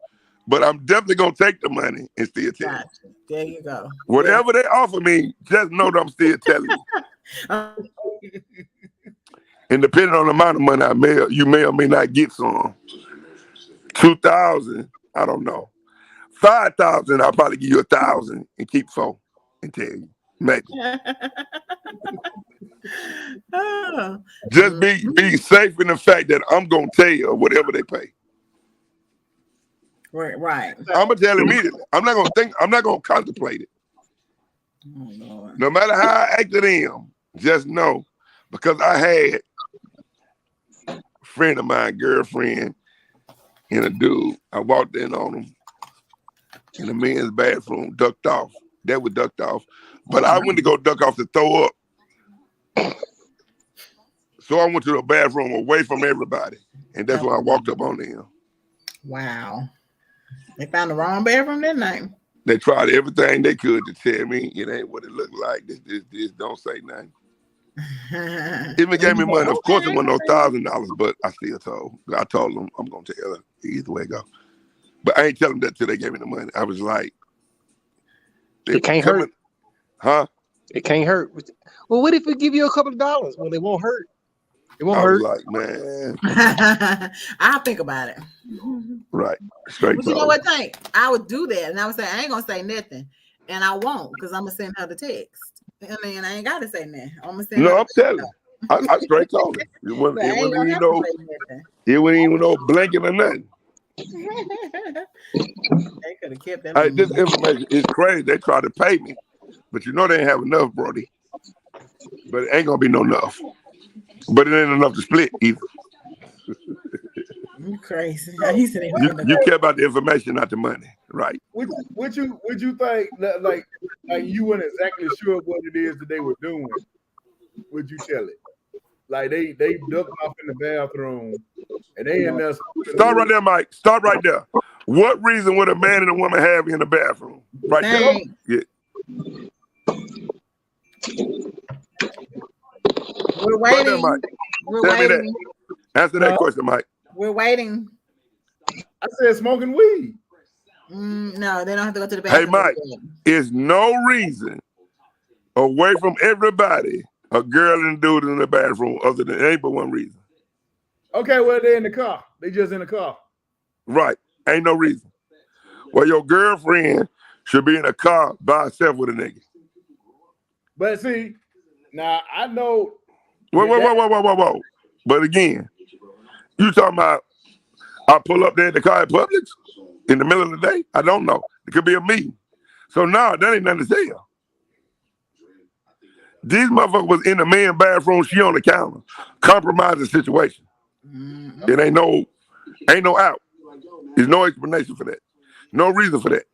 but I'm definitely gonna take the money and still tell you. There you go. Whatever they offer me, just know that I'm still telling you. And depending on the amount of money you may or may not get some. 2,000, I don't know. 5,000, I'll probably give you 1,000 and keep 4 and tell you. Maybe. Just be safe in the fact that I'm gonna tell you whatever they pay. Right. I'm gonna tell immediately. I'm not gonna contemplate it. Oh, Lord. No matter how I act to them, just know because I had a friend of mine, girlfriend, and a dude. I walked in on him in the men's bathroom, ducked off. That was ducked off. But I went to go duck off to throw up. So I went to the bathroom away from everybody, and that's when I walked up on them. Wow. They found the wrong bathroom that night. They tried everything they could to tell me it ain't what it looked like. This don't say nothing. Even gave me money. Of course, it wasn't no $1,000, but I still told. I told them I'm gonna tell her either way it go. But I ain't telling them that till they gave me the money. I was like, it can't hurt, huh? It can't hurt. Well, what if we give you a couple of dollars? Well, it won't hurt. It won't I hurt. was like, man. I'll think about it. Right. Straight. But you know what, Tank? I would do that, and I would say I ain't gonna say nothing, and I won't because I'm gonna send her the text. I mean, I ain't gotta say nothing. I'm gonna send. No, I'm telling you. I straight told her. It wasn't even no blanket or nothing. They could have kept that. Hey, this information is crazy. They tried to pay me, but you know they ain't have enough, Brody. But it ain't gonna be no enough. But it ain't enough to split either. You crazy. You care about the information, not the money, right? Would you think like you weren't exactly sure what it is that they were doing? Would you tell it? Like they ducked off in the bathroom and they in there. Start right there, Mike. Start right there. What reason would a man and a woman have in the bathroom? Right there. Yeah. We're waiting. Right there, Mike. We're Tell waiting. me that. Answer that question, Mike. We're waiting. I said smoking weed. No, they don't have to go to the bathroom. Hey, Mike, is no reason away from everybody a girl and a dude in the bathroom other than ain't but one reason. Okay, well, they're in the car. They just in the car. Right. Ain't no reason. Well, your girlfriend should be in a car by herself with a nigga. But see, now I know. Whoa. But again, you talking about I pull up there in the car at Publix in the middle of the day? I don't know. It could be a meeting. So now that ain't nothing to tell. These motherfuckers was in the man bathroom, she on the counter. Compromising situation. It ain't no out. There's no explanation for that. No reason for that.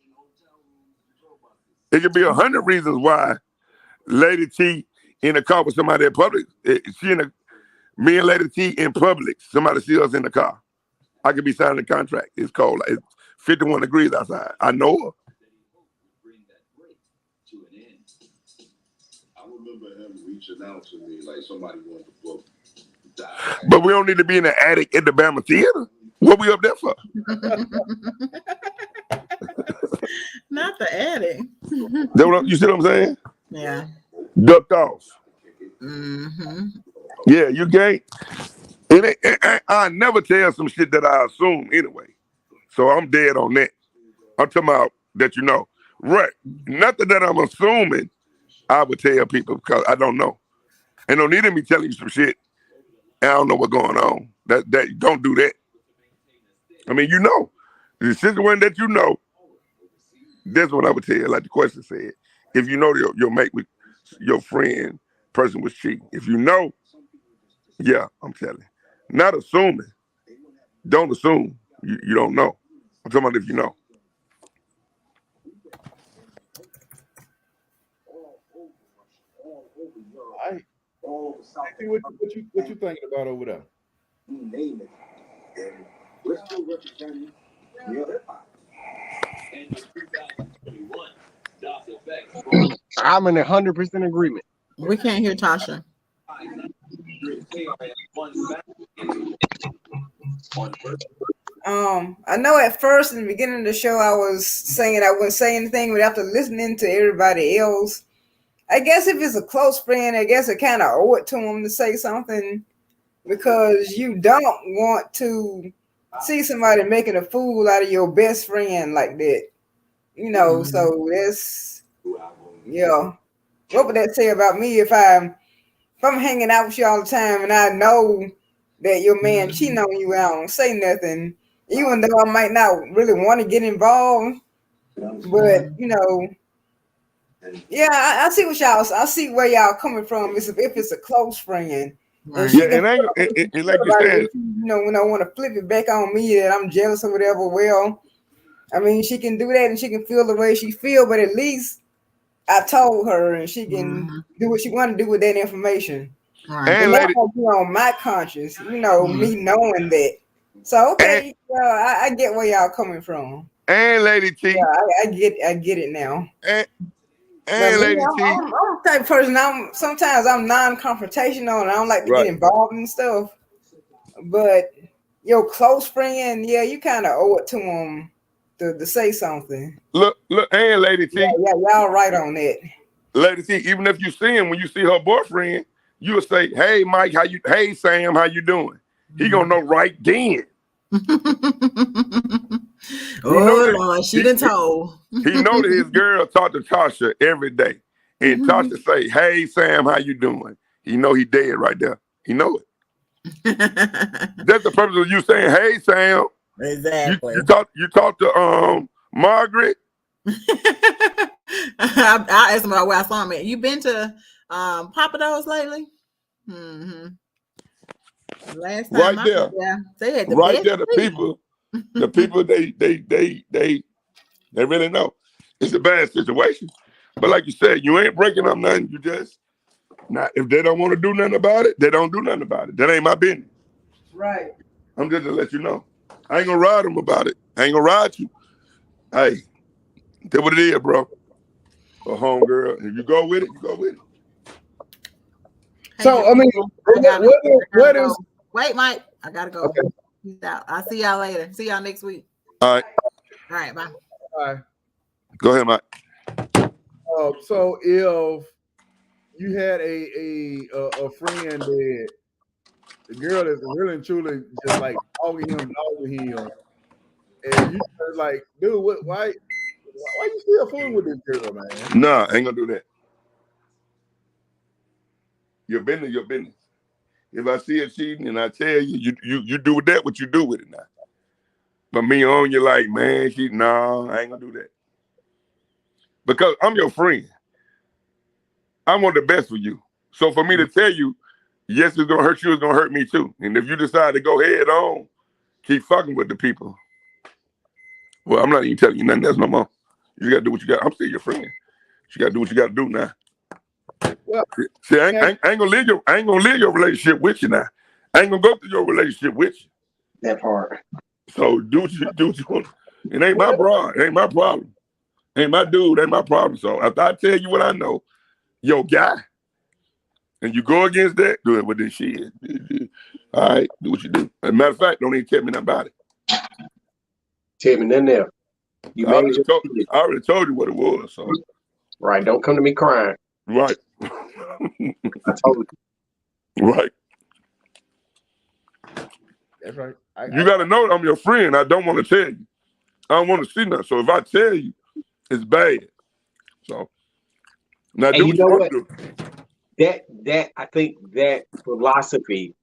It could be 100 reasons why Lady T in the car with somebody at Publix. Me and Lady T in Publix. Somebody see us in the car. I could be signing a contract. It's cold. It's 51 degrees outside. I know her. I remember him reaching out to me like somebody wanted to book. But we don't need to be in the attic at the Bama Theater. What we up there for? Not the attic. You see what I'm saying? Yeah. Ducked off. Mm-hmm. Yeah, you gay. I never tell some shit that I assume anyway. So I'm dead on that. I'm talking about that you know. Right. Nothing that I'm assuming I would tell people because I don't know. And no need of me telling you some shit and I don't know what's going on. That don't do that. I mean, you know. The situation that you know, that's what I would tell you. Like the question said. If you know your mate with your friend, person was cheating. If you know, yeah, I'm telling you. Not assuming. Don't assume. You don't know. I'm talking about if you know. I see what you thinking about over there. I'm in 100% agreement. We can't hear Tasha. I know at first in the beginning of the show I was saying I wouldn't say anything, but after listening to everybody else, I guess if it's a close friend, I guess I kind of owe it to them to say something because you don't want to see somebody making a fool out of your best friend like that. You know, so that's, yeah. What would that say about me if I'm hanging out with you all the time and I know that your man cheating on you, I don't say nothing, even though I might not really want to get involved. But you know, yeah, I see what y'all. I see where y'all coming from. If it's a close friend, right. Yeah, and like you said, you know, when I want to flip it back on me that I'm jealous or whatever. Well, I mean, she can do that and she can feel the way she feel, but at least I told her and she can do what she want to do with that information. Right. And And that lady, might be on my conscience, you know, me knowing that. So okay, I get where y'all coming from. and Lady T, Yeah, I get it now. and But me, Lady T, I'm the type of person. Sometimes I'm non-confrontational and I don't like to get right. involved in stuff. But your close friend, yeah, you kind of owe it to them to say something. Look, and Lady T, Yeah, y'all right on that. Lady T, even if you see him, when you see her boyfriend, you'll say, "Hey, Mike, hey, Sam, how you doing?" He gonna know right then. Oh Lord, she done told. He know that his girl talk to Tasha every day, and Tasha say, "Hey, Sam, how you doing?" He know he dead right there. He know it. That's the purpose of you saying, "Hey, Sam." Exactly. You talk to Margaret. I asked him about where I saw him at. You been to Papa Do's lately? Mm-hmm. Last time Right there. They had the right best there, the people they really know. It's a bad situation. But like you said, you ain't breaking up nothing. You just if they don't want to do nothing about it, they don't do nothing about it. That ain't my business. Right. I'm just to let you know. I ain't gonna ride them about it. I ain't gonna ride you. Hey, that's what it is, bro. A home girl. If you go with it, you go with it. So I mean, what is? Wait, Mike. I gotta go. Okay. Peace out. I'll see y'all later. See y'all next week. All right. All right. Bye. All right. Go ahead, Mike. So if you had a friend that the girl is really and truly just like dogging him, and you just like, dude, why you still fooling with this girl, man? Nah, I ain't gonna do that. Your business, your business. If I see it cheating and I tell you, you do with that what you do with it now. But me on you like, man, I ain't gonna do that. Because I'm your friend. I want the best for you. So for me to tell you, yes, it's gonna hurt you, it's gonna hurt me too. And if you decide to go head on, keep fucking with the people. Well, I'm not even telling you nothing else no more. You gotta do what you got. I'm still your friend. You gotta do what you gotta do now. Well, see, I ain't gonna live your relationship with you now. I ain't gonna go through your relationship with you. That part. So do what you want. It ain't my bra. It ain't my problem. Ain't my dude. Ain't my problem. So after I tell you what I know, yo guy, and you go against that, do it with this shit. All right, do what you do. As a matter of fact, don't even tell me nothing about it. Tell me nothing else. I already told you what it was. So right, don't come to me crying. Right. I told you. Right. That's right. You got to know I'm your friend. I don't want to tell you. I don't want to see nothing. So if I tell you, it's bad. So now do you what know you what? want to do. That I think that philosophy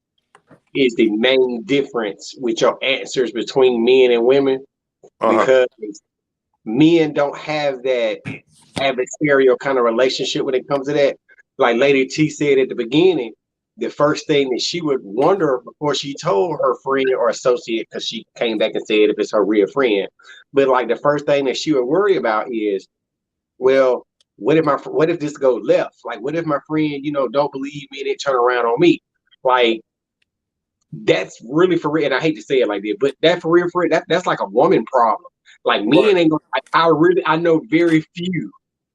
is the main difference with your answers between men and women, because men don't have that adversarial kind of relationship when it comes to that. Like Lady T said at the beginning, the first thing that she would wonder before she told her friend or associate, because she came back and said if it's her real friend, but like the first thing that she would worry about is, well, what if this goes left? Like, what if my friend, don't believe me and it turn around on me? Like, that's really for real. And I hate to say it like that, but that for real, that's like a woman problem. Like men ain't gonna. I know very few.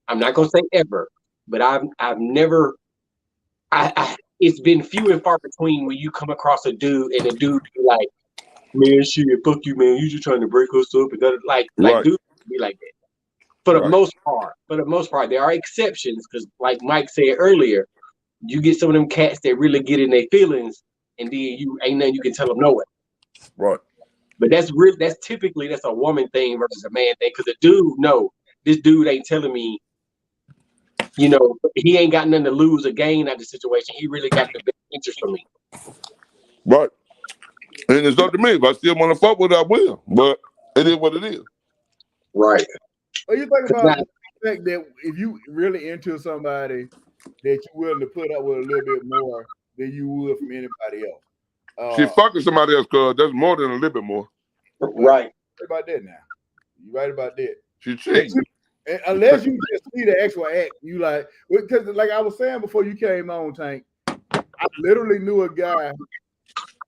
I'm not gonna say ever, but I've never. It's been few and far between when you come across a dude and the dude be like, man, shit, fuck you, man. You just trying to break us up. And like dudes be like that. For the most part, there are exceptions because, like Mike said earlier, you get some of them cats that really get in their feelings, and then you ain't nothing you can tell them no way. Right. But that's typically a woman thing versus a man thing. Because a dude, no, this dude ain't telling me, he ain't got nothing to lose or gain out of the situation. He really got the best interest for me. Right. And it's up to me. If I still want to fuck with it, I will. But it is what it is. Right. Well, you think about the fact that if you really into somebody, that you're willing to put up with a little bit more than you would from anybody else. She fucking somebody else, cuz that's more than a little bit more. Right. Right about that now. You right about that. She cheating. Unless you just see the actual act, you like, because like I was saying before you came on, Tank, I literally knew a guy,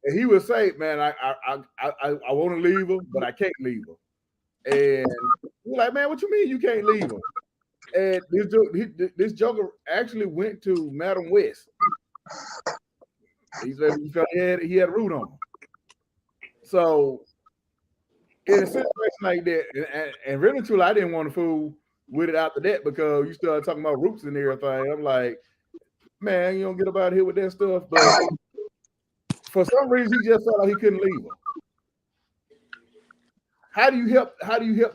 and he would say, "Man, I want to leave her, but I can't leave her." And we're like, "Man, what you mean you can't leave her?" And this joker actually went to Madam West. He said he had a root on him. So in a situation like that, and really truly, I didn't want to fool with it after that because you started talking about roots and everything. I'm like, man, you don't get up out here with that stuff. But for some reason, he just felt like he couldn't leave her. How do you help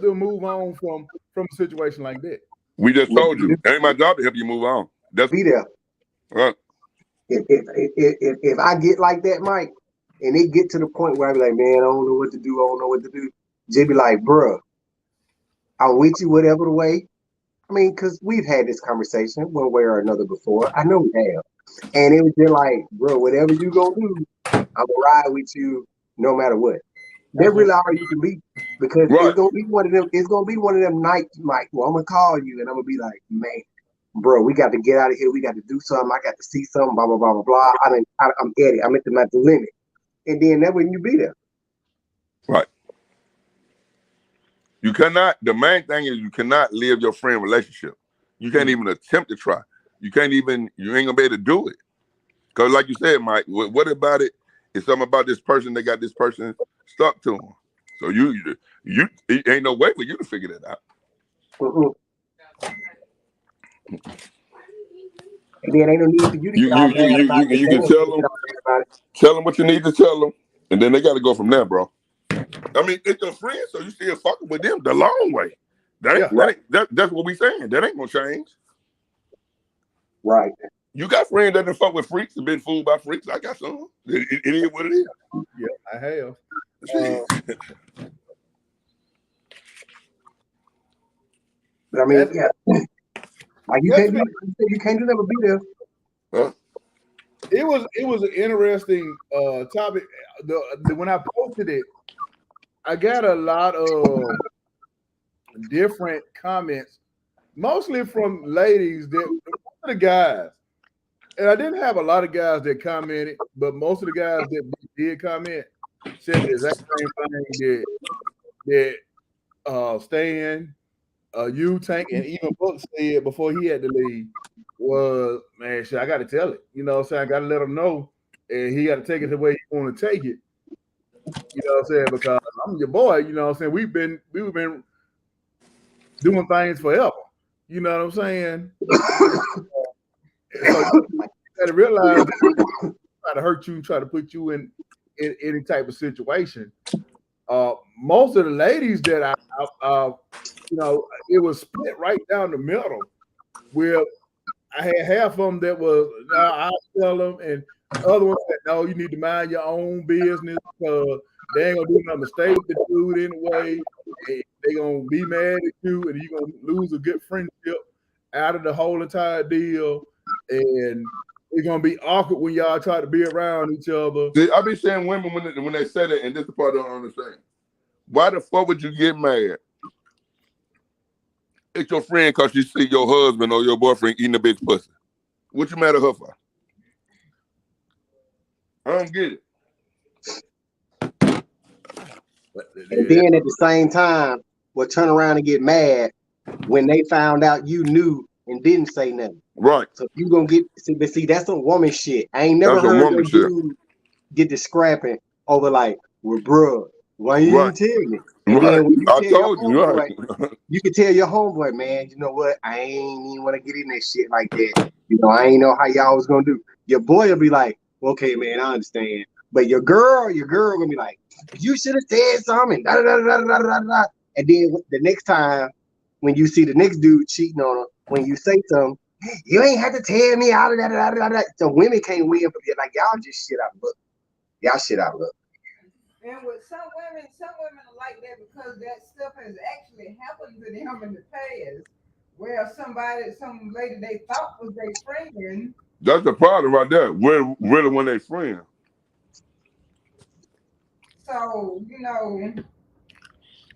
them move on from a situation like that? We just told you. It ain't my job to help you move on. That's Be there. Right. If I get like that, Mike, and it get to the point where I be like, man, I don't know what to do. Just be like, bruh, I'm with you whatever the way. I mean, because we've had this conversation one way or another before. I know we have. And it was just like, bro, whatever you gonna do, I'm gonna ride with you no matter what. That's really all you can be. Because it's gonna be one of them nights, Mike, where I'm gonna call you and I'm gonna be like, man, bro, we got to get out of here. We got to do something. I got to see something, blah, blah, blah, blah, blah. I'm at it. I'm at the limit. And then that when you be there. Right. You cannot, the main thing is you cannot live your friend relationship. You can't even attempt to try. You ain't gonna be able to do it. Because like you said, Mike, what about it? It's something about this person that got this person stuck to them. So it ain't no way for you to figure that out. Mm-hmm. And then ain't no need for you to get all mad about it. You can tell them what you need to tell them, and then they got to go from there, bro. I mean, it's your friend, so you still fucking with them the long way. That's what we saying. That ain't gonna change. Right. You got friends that done fuck with freaks and been fooled by freaks. I got some. It is what it is. Yeah, I have. But I mean, like you can't do never be there. Huh? It was an interesting topic. When I posted it, I got a lot of different comments, mostly from ladies the guys. And I didn't have a lot of guys that commented, but most of the guys that did comment said the exact same thing that Stan, Tank, and even Book said before he had to leave was, man, shit, I got to tell it. You know what I'm saying? I got to let him know, and he got to take it the way he want to take it. You know what I'm saying? Because I'm your boy. You know what I'm saying? We've been doing things forever. You know what I'm saying? So you got to realize that try to hurt you, try to put you in any type of situation. Most of the ladies that I it was split right down the middle, where I had half of them that was, I'll tell them, and other ones said, no, you need to mind your own business because they ain't gonna do nothing mistake with the dude anyway. They gonna be mad at you, and you're gonna lose a good friendship out of the whole entire deal, and it's gonna be awkward when y'all try to be around each other. See, I be saying women when they say that, and this is the part I don't understand. Why the fuck would you get mad? It's your friend because you see your husband or your boyfriend eating a bitch pussy. What you mad at her for? I don't get it. And then at the same time, will turn around and get mad when they found out you knew and didn't say nothing. Right. So you gonna see that's some woman shit. I ain't never heard no dude get the scrapping over like, well, bruh, why you didn't tell me? And then when you you can tell your homeboy, man, you know what? I ain't even want to get in that shit like that. You know, I ain't know how y'all was gonna do. Your boy will be like, okay, man, I understand. But your girl gonna be like, you should have said something. Da, da, da, da, da, da, da. And then the next time when you see the next dude cheating on her, when you say something, you ain't have to tell me all of that. So women can't win, but you're like, y'all just shit out of luck. Y'all shit out of luck. And with some women are like that because that stuff has actually happened to them in the past, where some lady they thought was their friend. That's the problem right there. We're really when they friends. So,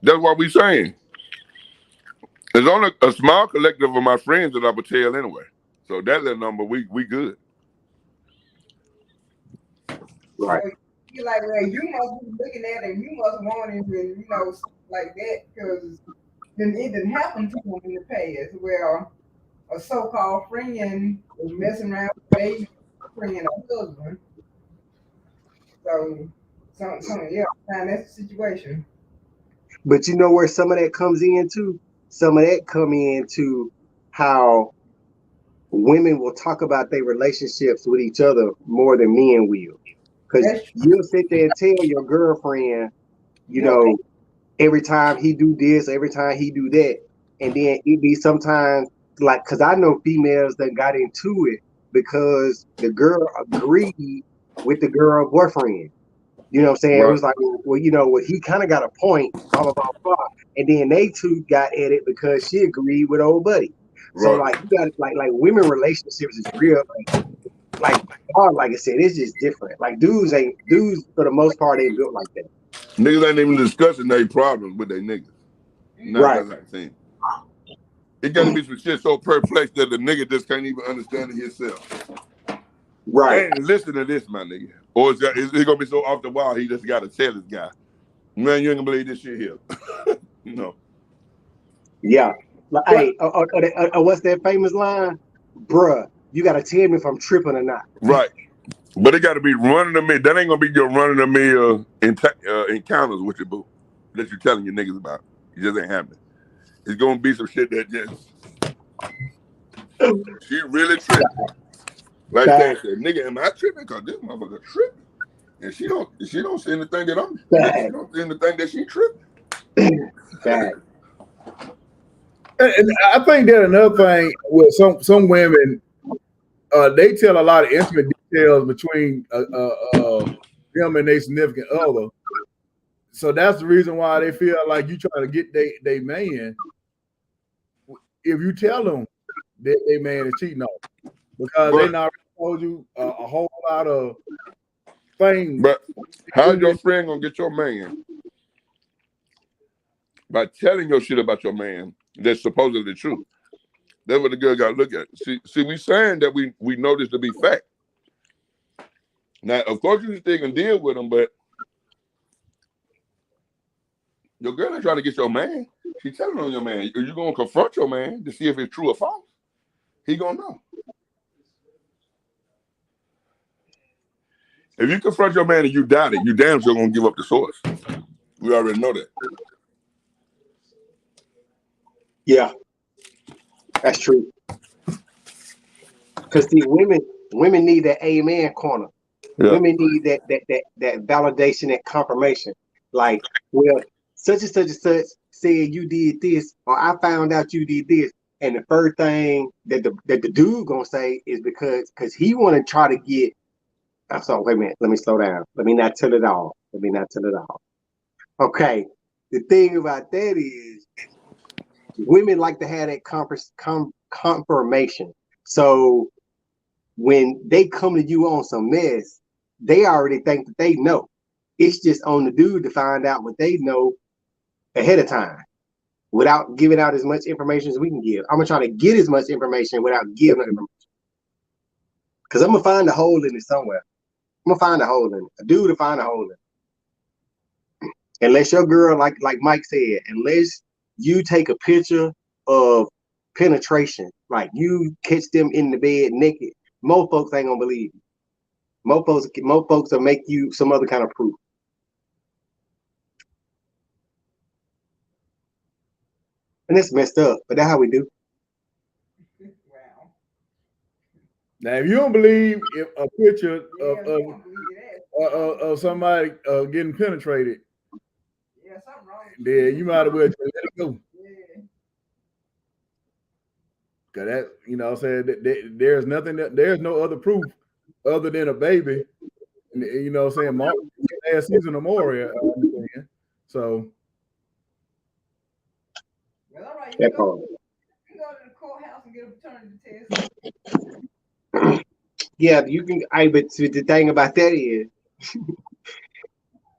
that's what we saying. There's only a small collective of my friends that I would tell anyway. So that little number, we good. Right. So you're like, well, you must be looking at him, you must want him, and you know, stuff like that, because then it didn't happen to him in the past. Well, a so-called friend was messing around with a baby friend, a husband. So yeah, man, that's the situation. But you know where some of that comes into? Some of that come into how women will talk about their relationships with each other more than men will. Because That's you'll sit there and tell your girlfriend, you yep. know, every time he do this, every time he do that. And then it be sometimes like, because I know females that got into it because the girl agreed with the girl boyfriend. You know what I'm saying? It Right. was like, well, you know, well, he kind of got a point, blah, blah, blah, blah. And then they two got at it because she agreed with old buddy. So Right. like you got like women relationships is real like like I said, it's just different. Like dudes for the most part ain't built like that. Niggas ain't even discussing their problems with their niggas. Not Right. that thing. It gotta be some shit so perplexed that the nigga just can't even understand it himself. Right. And listen to this, my nigga. Or is it gonna be so off the wall he just gotta tell this guy, man, you ain't gonna believe this shit here. You know. Yeah. Like, hey, what's that famous line? Bruh, you gotta tell me if I'm tripping or not. Right. But it gotta be running the mill. That ain't gonna be your running the mill encounters with your boo that you're telling your niggas about. It just ain't happening. It's gonna be some shit that just she really tripping. Like Tad said, nigga, am I tripping? Cause this motherfucker tripping. And she don't see anything that I'm she don't see anything that she tripping. And I think that another thing with some women, they tell a lot of intimate details between them and their significant other. So that's the reason why they feel like you trying to get they man. If you tell them that they man is cheating on, because they not told you a whole lot of things. But how's your friend gonna get your man by telling your shit about your man that's supposedly true? That's what the girl got to look at. See, we saying that we know this to be fact. Now, of course, you still can deal with them, but your girl ain't trying to get your man. She telling on your man. Are you gonna confront your man to see if it's true or false? He gonna know. If you confront your man and you doubt it, you damn sure gonna give up the source. We already know that. Yeah, that's true. Because see, women need that amen corner. Yeah. Women need that validation, that confirmation. Like, well, such and such and such said you did this, or I found out you did this. And the first thing that the dude gonna say is because he want to try to get. So wait a minute, let me slow down. Let me not tell it all. Okay, the thing about that is women like to have that confirmation. So when they come to you on some mess, they already think that they know. It's just on the dude to find out what they know ahead of time without giving out as much information as we can give. I'm gonna try to get as much information without giving information. Because I'm gonna find a hole in it somewhere. I'm gonna find a hole in it. A dude to find a hole in it. Unless your girl, like Mike said, unless you take a picture of penetration, like you catch them in the bed naked, most folks ain't gonna believe you. Most folks will make you some other kind of proof. And it's messed up, but that's how we do. Wow. Now, if you don't believe if a picture of somebody getting penetrated, something wrong. then you might as well just let it go. Cause that, you know, what I'm saying there's nothing there's no other proof other than a baby. And, you know, what I'm saying last season or more. I understand. So. Well, all right, you go to the courthouse and get a paternity test. Yeah, you can. But the thing about that is,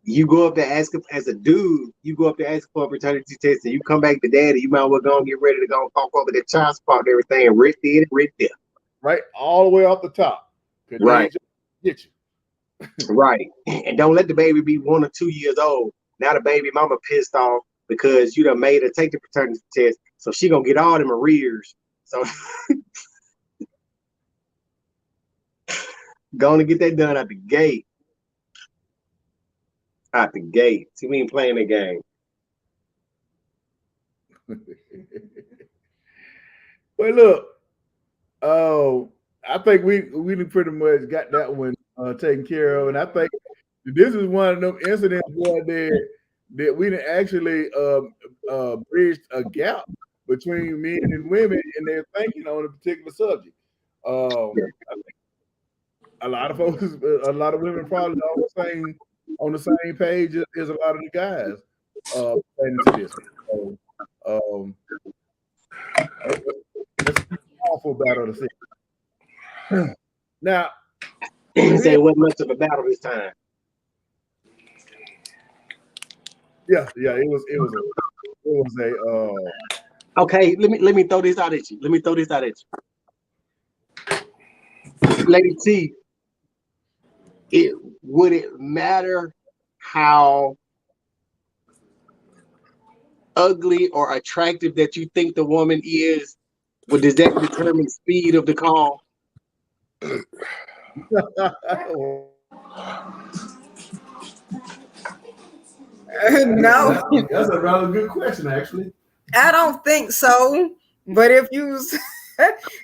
you go up there ask as a dude. You go up there ask for a paternity test, and you come back to daddy. You might as well go and get ready to go and talk over the child support and everything. Right there. Right, all the way off the top. Right. Get you. Right. And don't let the baby be 1 or 2 years old. Now the baby mama pissed off because you done made her take the paternity test. So she gonna get all them arrears. So gonna get that done at the gate. Out the gate. See, we ain't playing the game. Well, look, I think we pretty much got that one taken care of, and I think this is one of them incidents where that we done actually bridged a gap between men and women in their thinking on a particular subject. I think a lot of folks, a lot of women probably on the same page as a lot of the guys into this. So, that's a powerful battle to see. Now, You say it wasn't much of a battle this time. Yeah, it was a Okay, let me throw this out at you. Lady T, would it matter how ugly or attractive that you think the woman is? Does that determine the speed of the call? No, That's a rather good question, actually. I don't think so. But if you,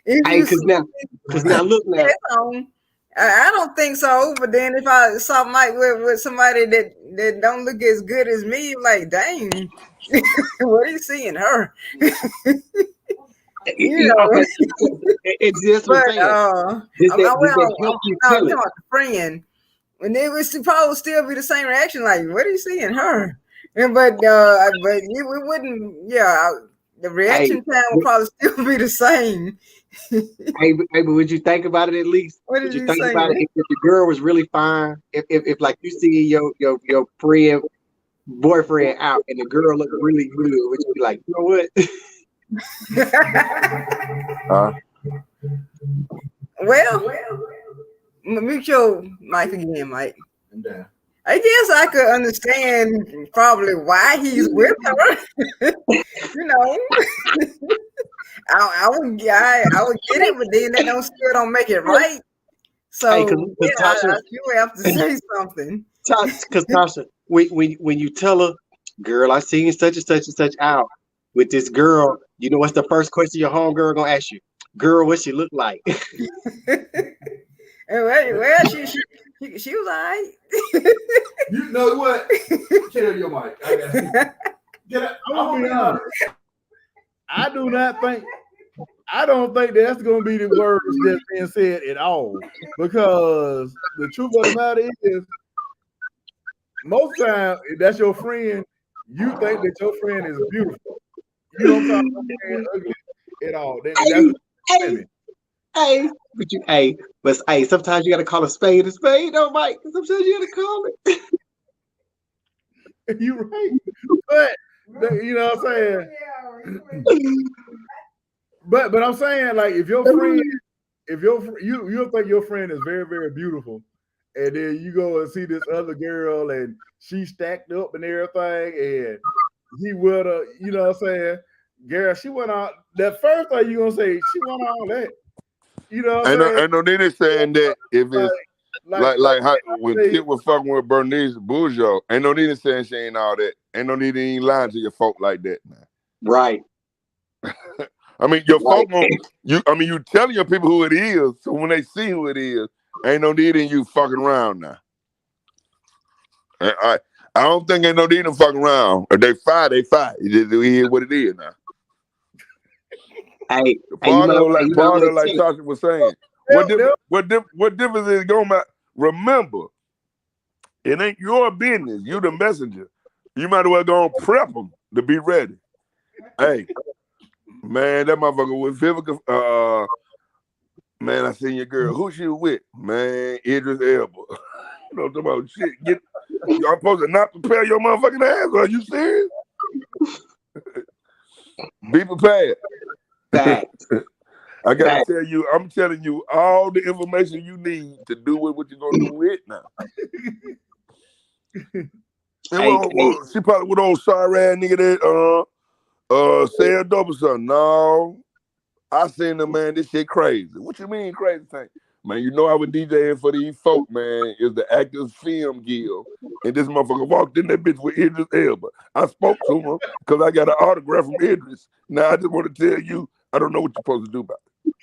because now look now. I don't think so. But then if I saw Mike with somebody that don't look as good as me, like, dang, what are you seeing her? Okay. It's just what I'm saying. I'm talking about the friend. And it was supposed to still be the same reaction, like, what are you seeing her? And but we wouldn't, the reaction time would probably still be the same. Hey, but would you think about it at least? What did you you think say? about it if the girl was really fine? If like you see your friend boyfriend out and the girl look really good, would you be like, you know what? Well, mute your mic again, Mike. I guess I could understand probably why he's with her. You know, I would get it, but then that still don't make it right. So Hey, Tasha, you have to say something. Because Tasha, when you tell her, girl, I seen such and such and such out with this girl, you know what's the first question your homegirl gonna ask you? Girl, what she look like? Well, she was all right. You know what? Kill your mic. I'm be honest. I don't think that's going to be the words that's being said at all, because the truth of the matter is, most times, if that's your friend, you think that your friend is beautiful. You don't call your friend ugly at all. But sometimes you gotta call a spade, though, Mike. Sometimes you gotta call it. You're right, but you know what I'm saying. But I'm saying, like, if your friend, you'll think your friend is very, very beautiful, and then you go and see this other girl and she's stacked up and everything, and he with her, you know what I'm saying, girl, she went out. That first thing you gonna say, she went all that. You know what I'm saying? I know they saying that if it's like how when Kit was fucking with Bernice Bourgeois, ain't no need in saying she ain't all that. Ain't no need in lying to your folk like that, man. Right. I mean, your folk you telling your people who it is, so when they see who it is, ain't no need in you fucking around now. I don't think ain't no need in fucking around. If they fight, they fight. You just hear what it is now. Part of like Tasha was saying. What difference is it gonna matter? Remember, it ain't your business. You the messenger. You might as well go and prep them to be ready. Hey, man, that motherfucker was Vivica. Man, I seen your girl. Who she was with? Man, Idris Elba. You know what I'm talking about? Shit, y'all supposed to not prepare your motherfucking ass. Are you serious? Be prepared. I gotta tell you, I'm telling you all the information you need to do with what you're gonna do with it now. And she probably with old sorry ass nigga that said dope or something. No, I seen the man, this shit crazy. What you mean crazy thing? Man, you know I was DJing for these folk, man. It's the Actors Film Guild. And this motherfucker walked in that bitch with Idris Elba. I spoke to him because I got an autograph from Idris. Now I just want to tell you, I don't know what you're supposed to do about it.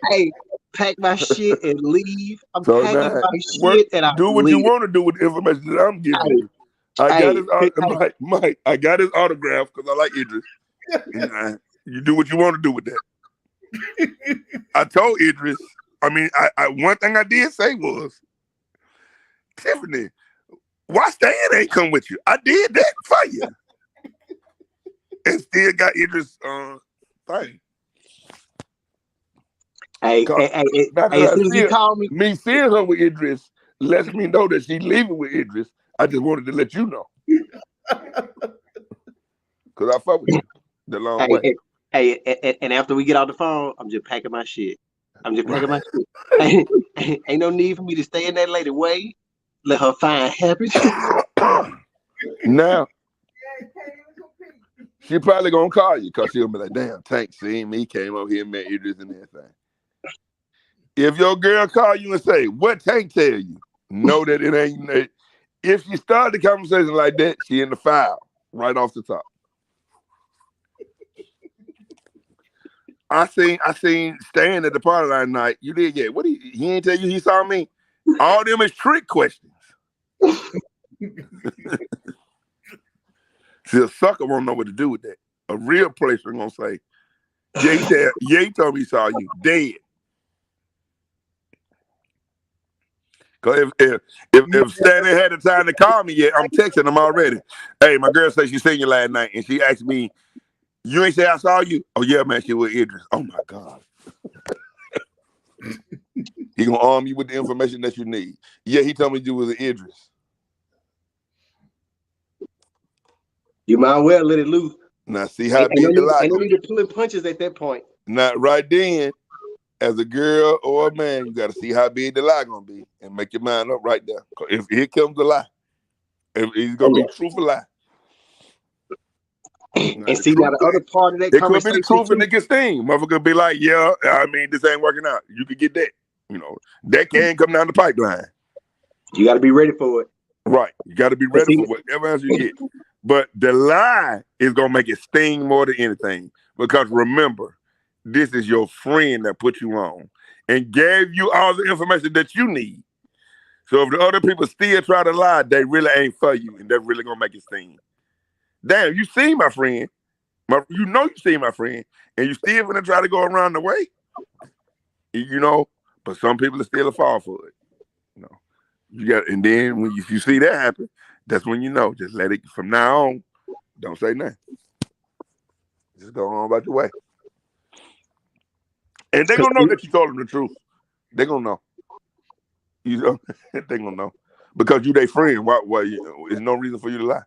Hey, pack my shit and leave. I'm packing my shit and I'm do what leaving. you want to do with the information that I'm giving you. I got his Mike, I got his autograph because I like Idris. And you do what you want to do with that. I told Idris. I mean, I one thing I did say was, Tiffany, why Stan ain't come with you? I did that for you. And still got Idris thing. Hey, as soon as you call me. Me seeing her with Idris lets me know that she's leaving with Idris. I just wanted to let you know. Because I fuck with you the long way. And after we get off the phone, I'm just packing my shit. I'm just packing my shit. Ain't no need for me to stay in that lady way. Let her find happiness. Now, she probably gonna call you because she'll be like, damn, Tank seen me, came over here, met Idris and everything. If your girl call you and say, what Tank tell you? Know that it ain't. If she start the conversation like that, she in the file right off the top. I seen Stan at the party last night. You did, yeah. What he ain't tell you he saw me? All them is trick questions. See, a sucker won't know what to do with that. A real person gonna say, yeah, he told me he saw you dead. Cause if Stan ain't had the time to call me yet, I'm texting him already. Hey, my girl said she seen you last night, and she asked me, you ain't say I saw you? Oh yeah, man, she was Idris. Oh my God. He gonna arm you with the information that you need. Yeah, he told me you was an Idris. You might well let it loose. Now see how big the lie. And you need to pull punches at that point. Now right then, as a girl or a man, you gotta see how big the lie gonna be and make your mind up right there. If here comes the lie, if it's gonna be truthful lie. And see, now the other part of that conversation, it could be the truth and it gets sting. Motherfucker be like, yeah, I mean, this ain't working out. You could get that. You know, that can come down the pipeline. You got to be ready for it. Right. You got to be ready for whatever else you get. But the lie is going to make it sting more than anything. Because remember, this is your friend that put you on and gave you all the information that you need. So if the other people still try to lie, they really ain't for you. And they're really going to make it sting. Damn, you see my friend. You know you see my friend. And you still gonna try to go around the way. You know, but some people are still fall for it. You know. You got, and then when you see that happen, that's when you know. Just let it from now on, don't say nothing. Just go on about your way. And they're gonna know that you told them the truth. They're gonna know. You know, they're gonna know. Because you their friend. Why there's no reason for you to lie.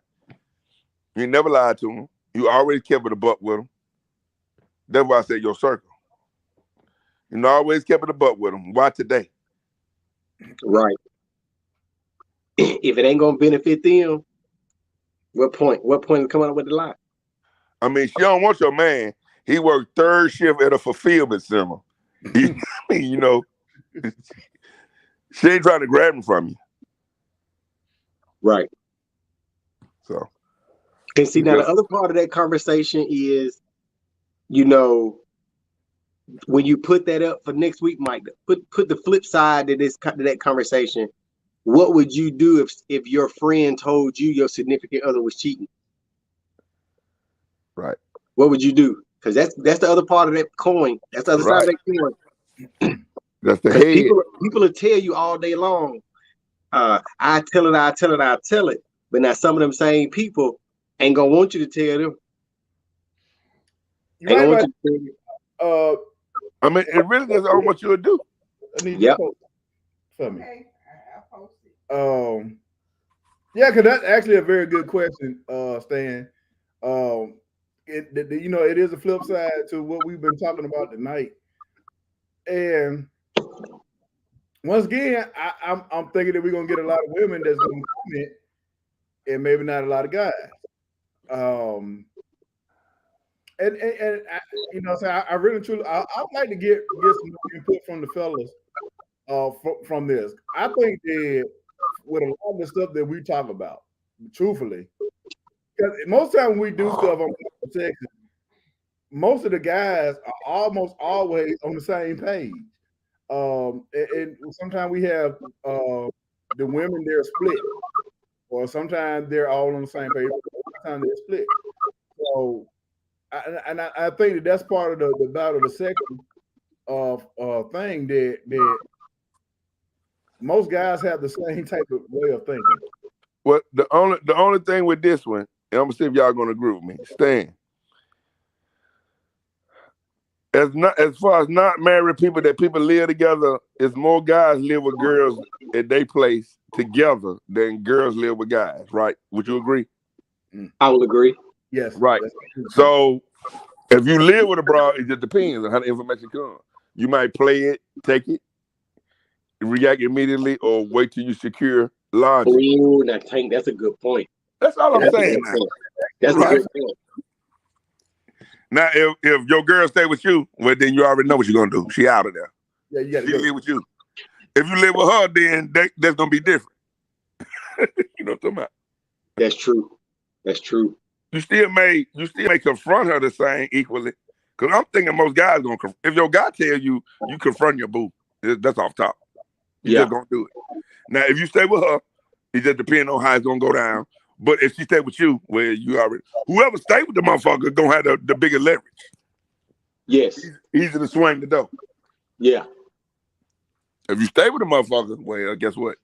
You never lied to them. You always kept it a buck with them. That's why I said your circle. You always kept it a buck with them. Why today? Right. If it ain't gonna benefit them, what point? What point is coming up with the lie? I mean, she don't want your man. He worked third shift at a fulfillment center. You know, she ain't trying to grab him from you. Right. So. And see, now the other part of that conversation is, you know, when you put that up for next week, Mike, put the flip side to that conversation. What would you do if your friend told you your significant other was cheating? Right. What would you do? Because that's the other part of that coin. That's the other side of that coin. That's the head. People will tell you all day long, I tell it. But now some of them same people ain't gonna want you to tell them. I mean, it really doesn't know what you'll do. I need you to post for me. Okay. I'll post it. Yeah, because that's actually a very good question, Stan. It is a flip side to what we've been talking about tonight. And once again, I'm thinking that we're gonna get a lot of women that's gonna comment, and maybe not a lot of guys. And I, you know, so I really truly I'd like to get some input from the fellas from this. I think that with a lot of the stuff that we talk about, truthfully, because most time when we do stuff on protection, most of the guys are almost always on the same page. And sometimes we have the women they're split, or sometimes they're all on the same page. Sometimes they're split. So, I think that that's part of the battle of the section thing that most guys have the same type of way of thinking. Well, the only thing with this one, and I'm gonna see if y'all gonna agree with me. Stan, as far as not married people that people live together, it's more guys live with girls at their place together than girls live with guys, right? Would you agree? I will agree. Yes. Right. So if you live with a broad, it just depends on how the information comes. You might play it, take it, react immediately, or wait till you secure logic. Ooh, now Tank, that's a good point. That's all I'm saying. That's right. a good point. Now, if your girl stay with you, well, then you already know what you're gonna do. She out of there. Yeah, you gotta she go. live with you. If you live with her, then that's gonna be different. You know what I'm talking about? That's true. That's true. You still may confront her the same equally. Cause I'm thinking most guys gonna if your guy tell you confront your boo, that's off top. You just gonna do it. Now, if you stay with her, it just depends on how it's gonna go down. But if she stay with you, well, you already whoever stay with the motherfucker gonna have the bigger leverage. Yes. Easy to swing the door. Yeah. If you stay with the motherfucker, well, guess what?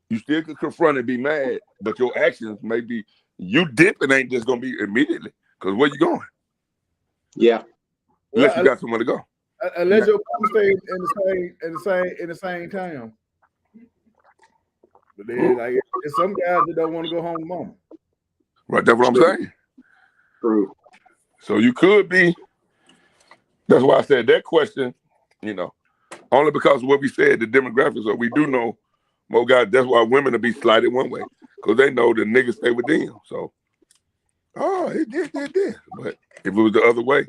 You still can confront and be mad, but your actions may be you dipping ain't just gonna be immediately. Cause where you going? Yeah. Unless you got somewhere to go. Unless your mom stay in the same town. But then, like, there's some guys that don't want to go home to mama. Right, that's what I'm saying. True. So you could be. That's why I said that question. You know, only because of what we said, the demographics. So we do know more guys. That's why women will be slighted one way because they know the niggas stay with them. So, it did. But if it was the other way,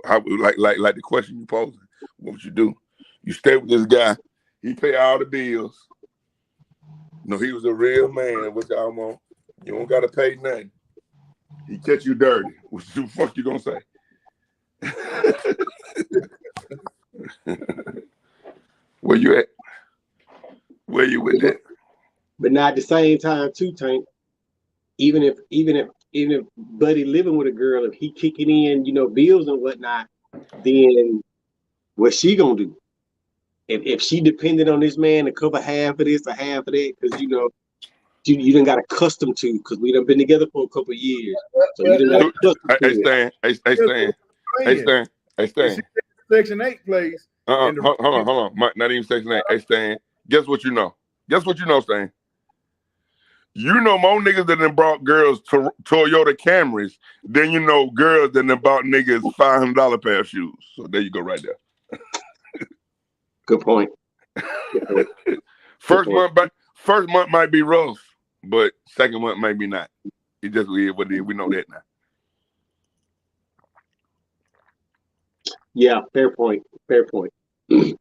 how like the question you posed, what would you do? You stay with this guy. He pay all the bills. No, he was a real man. What y'all want? You don't gotta pay nothing. He catch you dirty. What the fuck you gonna say? Where you at? Where you with that? But now at the same time, too, Tank. Even if Buddy living with a girl, if he kicking in, bills and whatnot, then what's she gonna do? If she depended on this man to cover half of this or half of that, because you done got accustomed to, because we done been together for a couple of years. So you done got accustomed to it. Hey, Stan. Section 8 place. Hold on. Not even Section 8. Hey, Stan. Guess what you know? Stan? You know more niggas that done brought girls to Toyota Camrys than you know girls that done bought niggas $500 pair of shoes. So there you go right there. Good point. First month might be rough, but second month maybe not. It just is what it is. We know that now. Yeah, fair point.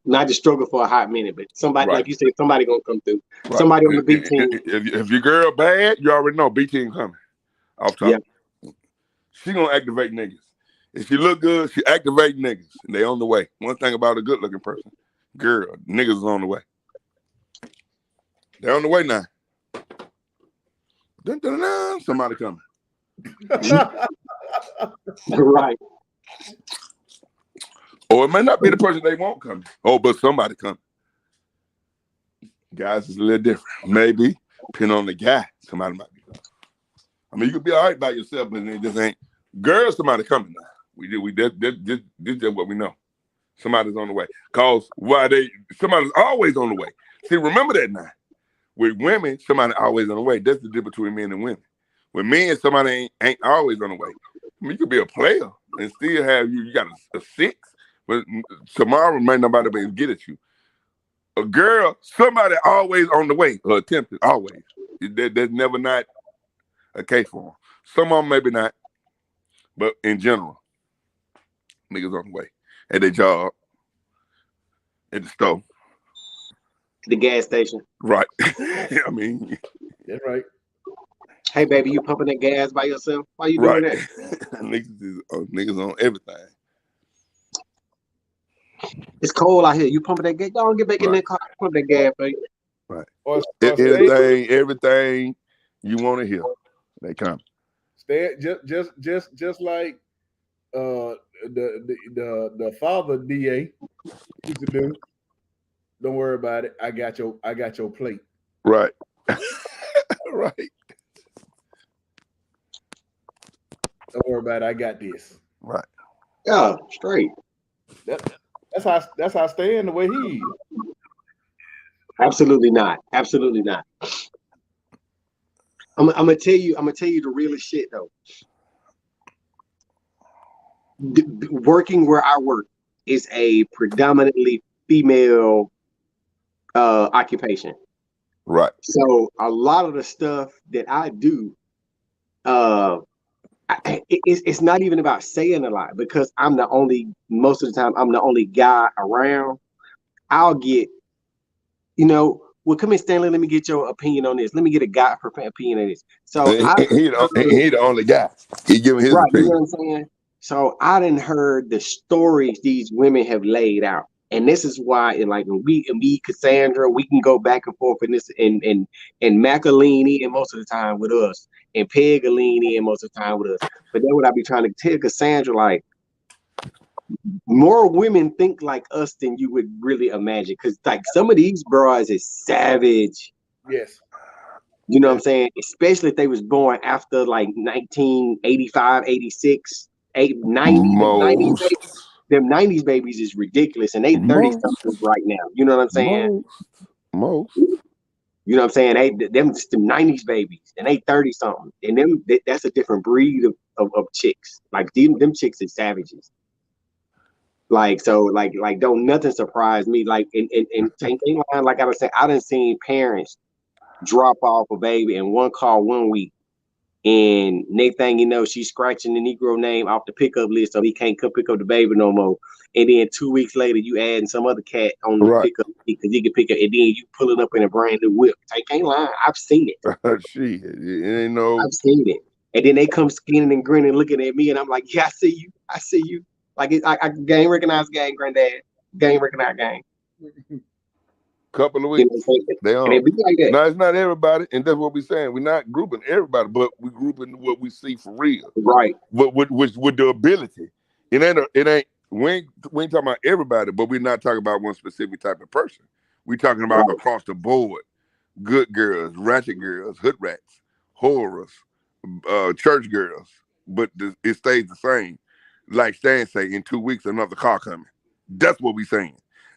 Not just struggle for a hot minute, but somebody, like you said, somebody gonna come through. Right. Somebody on the B team. If your girl bad, you already know B team coming. Off top. Yeah. She gonna activate niggas. If she look good, she activate niggas. And they on the way. One thing about a good looking person, girl, niggas is on the way. They're on the way now. Dun, dun, dun, somebody coming. Right. Or it may not be the person they want coming. Oh, but somebody coming. Guys is a little different. Maybe, depending on the guy, somebody might be coming. I mean, you could be all right by yourself, but it just ain't. Girls, somebody coming now. This is what we know. Somebody's on the way. Cause somebody's always on the way. See, remember that now. With women, somebody always on the way. That's the difference between men and women. With men, somebody ain't always on the way. I mean, you could be a player and still have you got a 6, but tomorrow may nobody be able to get at you. A girl, somebody always on the way, or attempted, always. There's never not a case for them. Some of them maybe not, but in general, niggas on the way. At their job, at the store. The gas station. Right. I mean. That's right. Hey, baby, you pumping that gas by yourself? Why you Right. doing that? niggas on everything. It's cold out here. You pumping that gas? Don't get back in that car. Pump that gas, baby. Right. Or Everything you want to hear, they come. Stay just like the father DA used to do. Don't worry about it. I got your plate. Right. Right. Don't worry about it. I got this. Right. Yeah, straight. That's how staying the way he is. Absolutely not. Absolutely not. I'm gonna tell you the realest shit though. Working where I work is a predominantly female occupation. Right. So a lot of the stuff that I do, it's not even about saying a lot because most of the time I'm the only guy around. I'll get, well, come here, Stanley. Let me get your opinion on this. Let me get a guy opinion on this. So he the only guy. He giving his right, opinion. you know what I'm saying? So I didn't heard the stories these women have laid out. And this is why, when me, Cassandra, we can go back and forth in this, and Macalini, and most of the time with us, and Pegalini, and most of the time with us. But then what I be trying to tell Cassandra, like, more women think like us than you would really imagine. Because, like, some of these bras is savage. Yes. You know what I'm saying? Especially if they was born after, like, 1985, 86, 90s. Them 90s babies is ridiculous, and they 30 something right now. You know what I'm saying? Most. You know what I'm saying? Them 90s babies, and they 30 something, and that's a different breed of chicks. Like them chicks is savages. Like don't nothing surprise me. Like in line, like I was saying, I done seen parents drop off a baby in one car 1 week. And next thing you know, she's scratching the Negro name off the pickup list, so he can't come pick up the baby no more. And then 2 weeks later, you adding some other cat on the pickup because he can pick up, and then you pull it up in a brand new whip. I can't lie, I've seen it. Shit, it ain't no. I've seen it. And then they come skinning and grinning, looking at me, and I'm like, yeah, I see you. Like I gang recognize gang, granddad. Gang recognize gang. Couple of weeks, they on. It be like that. No, it's not everybody, and that's what we're saying. We're not grouping everybody, but we grouping what we see for real. Right. But with the ability, it ain't. We ain't talking about everybody, but we're not talking about one specific type of person. We're talking about across the board: good girls, ratchet girls, hood rats, horrors, church girls. But it stays the same. Like Stan say, in 2 weeks, another car coming. That's what we're saying.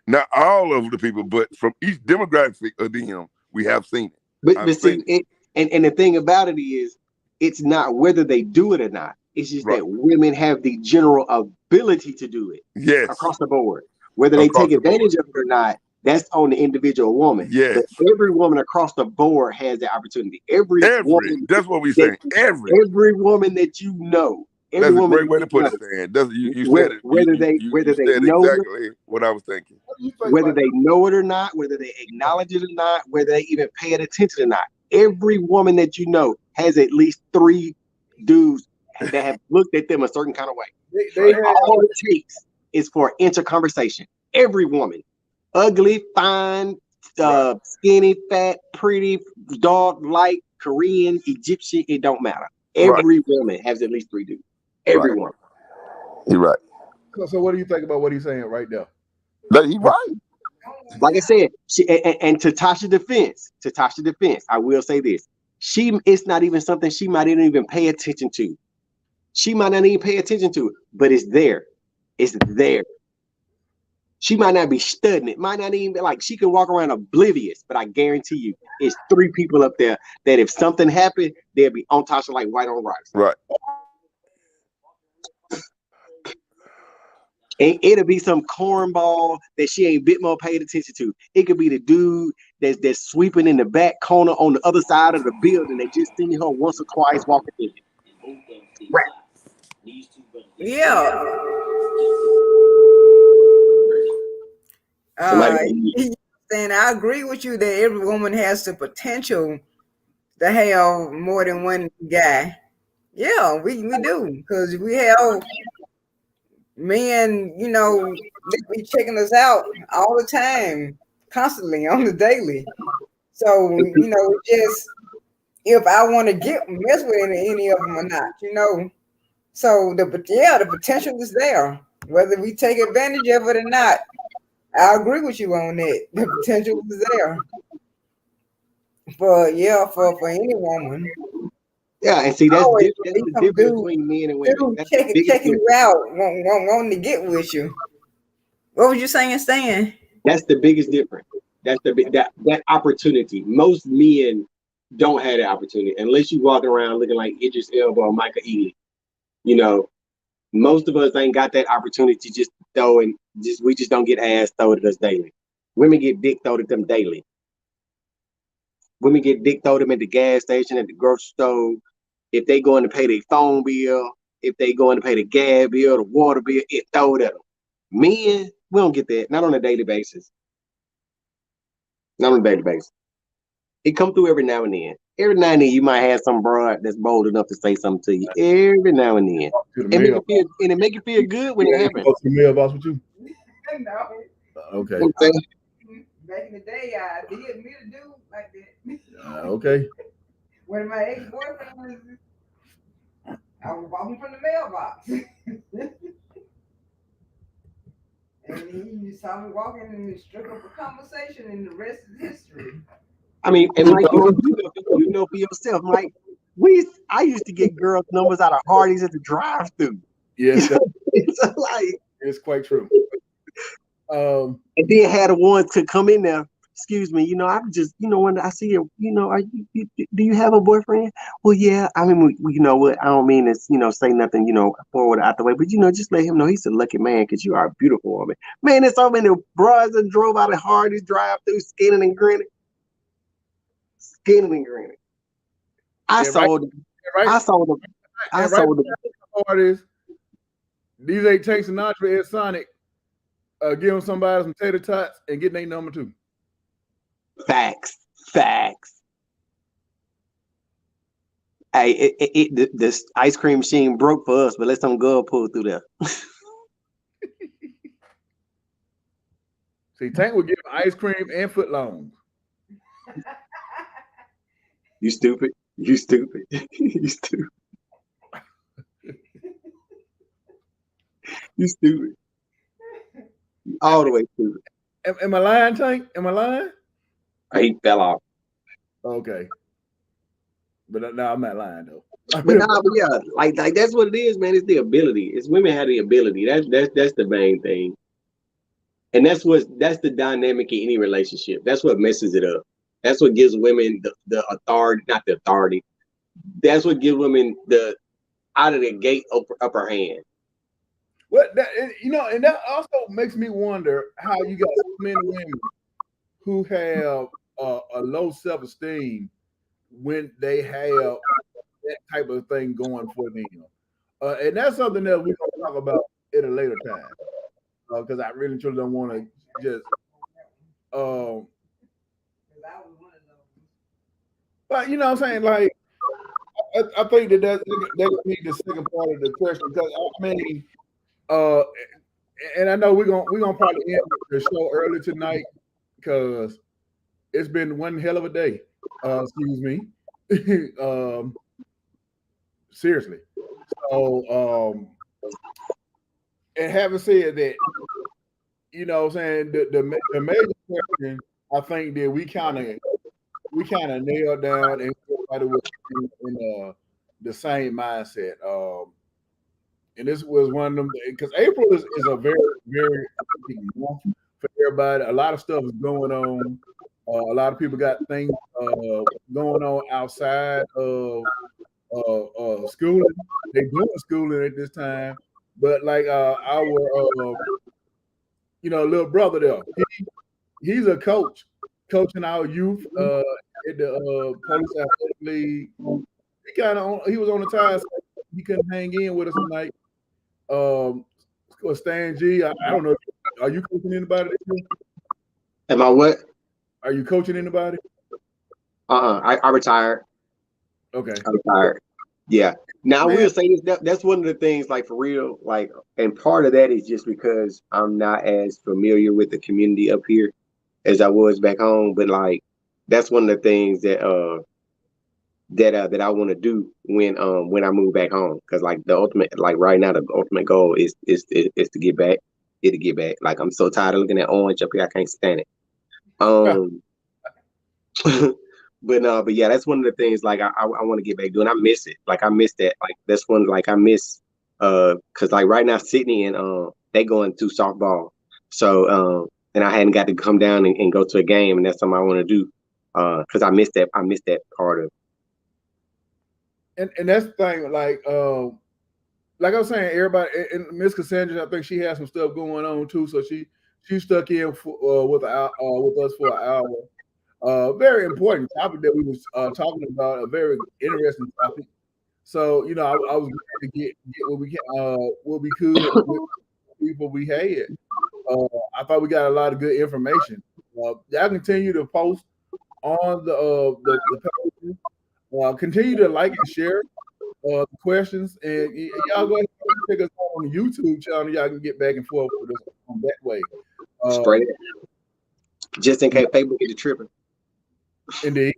Not all of the people, but from each demographic of them, we have seen it. But see, and the thing about it is, it's not whether they do it or not. It's just that women have the general ability to do it. Yes. Across the board. Whether they take advantage of it or not, that's on the individual woman. Yes. But every woman across the board has the opportunity. Every woman. That's what we're saying. Every woman that you know. That's a great way to put it, Stan. You said it. Whether they know exactly what I was thinking. Whether they know it or not, whether they acknowledge it or not, whether they even pay attention or not. Every woman that you know has at least 3 dudes that have looked at them a certain kind of way. All it takes is for interconversation. Every woman, ugly, fine, skinny, fat, pretty, dog, light, Korean, Egyptian, it don't matter. Every woman has at least 3 dudes. Everyone. You're right. So what do you think about what he's saying right now? He's right. Like I said, and to Tasha's defense, I will say this. It's not even something she might even pay attention to. She might not even pay attention to it, but it's there. It's there. She might not be studying it, might not even be like, she can walk around oblivious, but I guarantee you, it's 3 people up there that if something happened, they'll be on Tasha like white on rice. Right. And it'll be some cornball that she ain't bit more paid attention to. It could be the dude that's sweeping in the back corner on the other side of the building. They just seen her once or twice walking in. Right. Yeah. And I agree with you that every woman has the potential to have more than one guy. Yeah, we do, because we have men, they be checking us out all the time, constantly on the daily. So, just if I want to mess with any of them or not, So the potential is there. Whether we take advantage of it or not, I agree with you on that. The potential is there. For any woman. Yeah, and see that's the difference between men and women. That's checking you out, wanting to get with you. What was you saying, Stan? That's the biggest difference. That's that opportunity. Most men don't have that opportunity unless you walk around looking like Idris Elba or Michael Ealy. Most of us ain't got that opportunity just throwing. We just don't get ass thrown at us daily. Women get dick thrown at them daily. Women get dick thrown at them at the gas station, at the grocery store. If they going to pay their phone bill, if they going to pay the gas bill, the water bill, it thrown at them. Men, we don't get that. Not on a daily basis. Not on a daily basis. It come through every now and then. Every now and then you might have some broad that's bold enough to say something to you. Every now and then. And it make you feel good when it happens. Go to the mailbox with you? No. Okay. Back in the day, I did meet a dude like that. Okay. One of my ex-boyfriends, I was walking from the mailbox. And he saw me walking and struck up a conversation, and the rest is history. I mean, and Mike, you know for yourself, Mike. I used to get girls' numbers out of Hardee's at the drive-thru. Yes, it's quite true. And then had the ones to come in there. Excuse me, I'm just, when I see you, do you have a boyfriend? Well, yeah. I mean, you know what? I don't mean to, say nothing, forward out the way, but just let him know he's a lucky man because you are a beautiful woman. Man, there's so many bras that drove out of Hardee's drive-thru, skinning and grinning. I sold them. These ain't Tank Sinatra and Sonic giving somebody some tater tots and getting their number two. Facts. Hey, this ice cream machine broke for us, but let some girl pull through there. See, Tank would give ice cream and footlongs. You stupid. You stupid. You stupid. You stupid. All the way stupid. Am I lying, Tank? Am I lying? He fell off. Okay. But no, I'm not lying though. But yeah, like that's what it is, man. It's the ability. It's women have the ability. That's the main thing. And that's the dynamic in any relationship. That's what messes it up. That's what gives women the authority, not the authority. That's what gives women the out of the gate upper hand. Well, and that also makes me wonder how you got so many women who have a low self-esteem when they have that type of thing going for them. And that's something that we're going to talk about at a later time. Because I really truly don't want to just but you know what I'm saying, like I think that need the second part of the question, because I mean and I know we're gonna probably end the show early tonight because it's been one hell of a day. Excuse me. Seriously. So and having said that, you know what I'm saying, the major question I think that we kind of nailed down, and everybody was in the same mindset. And this was one of them, because April is a very, very important month for everybody. A lot of stuff is going on. A lot of people got things going on outside of schooling. They're doing schooling at this time. but like our little brother there, he's a coach, coaching our youth at the police athletic league. He was on the tide, so he couldn't hang in with us tonight. Stan G, I don't know. Are you coaching anybody this year? Am I what? Are you coaching anybody? I retired. Okay. I retired. Yeah. Now Man. I will say this, that's one of the things, like, for real, like, and part of that is just because I'm not as familiar with the community up here as I was back home. But like, that's one of the things that I want to do when I move back home. Because like the ultimate, like right now, the ultimate goal is to get back. To get back. Like, I'm so tired of looking at orange up here. I can't stand it. But yeah, that's one of the things, like, I want to get back doing. I miss it. Like, I miss that. Like, that's one, like, I miss because like right now Sydney and they going through softball. So and I hadn't got to come down and go to a game, and that's something I want to do. Because I miss that part of it. And that's the thing, like I was saying, everybody, and Miss Cassandra, I think she has some stuff going on too. So she's stuck in with us for an hour. Very important topic that we was talking about, a very interesting topic. So I was glad to get what we could with people we had. I thought we got a lot of good information. Y'all continue to post on the page. Continue to like and share the questions, and y'all go ahead and check us out on the YouTube channel. Y'all can get back and forth with us on that way. Straight. Just in case Facebook get tripping. Indeed.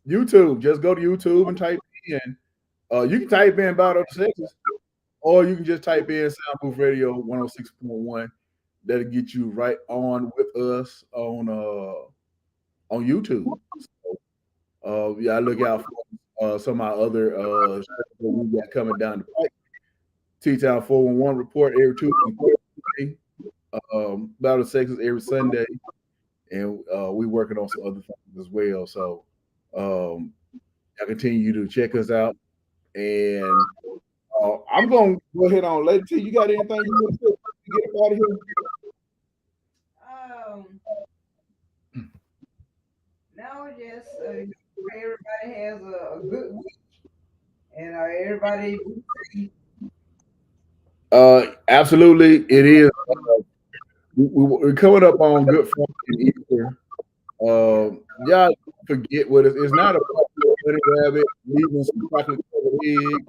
YouTube, just go to YouTube and type in. You can type in B.O.T.S, or you can just type in Soundbooth Radio 106.1. That'll get you right on with us on YouTube. So, yeah, look out for some of our other shows that we got coming down the pipe. T-Town 411 report every Tuesday. B.O.T.S is every Sunday. And we're working on some other things as well. So I continue to check us out. And I'm going to go ahead on. Lady T, you got anything you want to get up out of here? No, just everybody has a good week. And everybody. Absolutely, it is. We're coming up on Good Friday and Easter. Y'all forget what it's not a bunny rabbit leaving some chocolate covered egg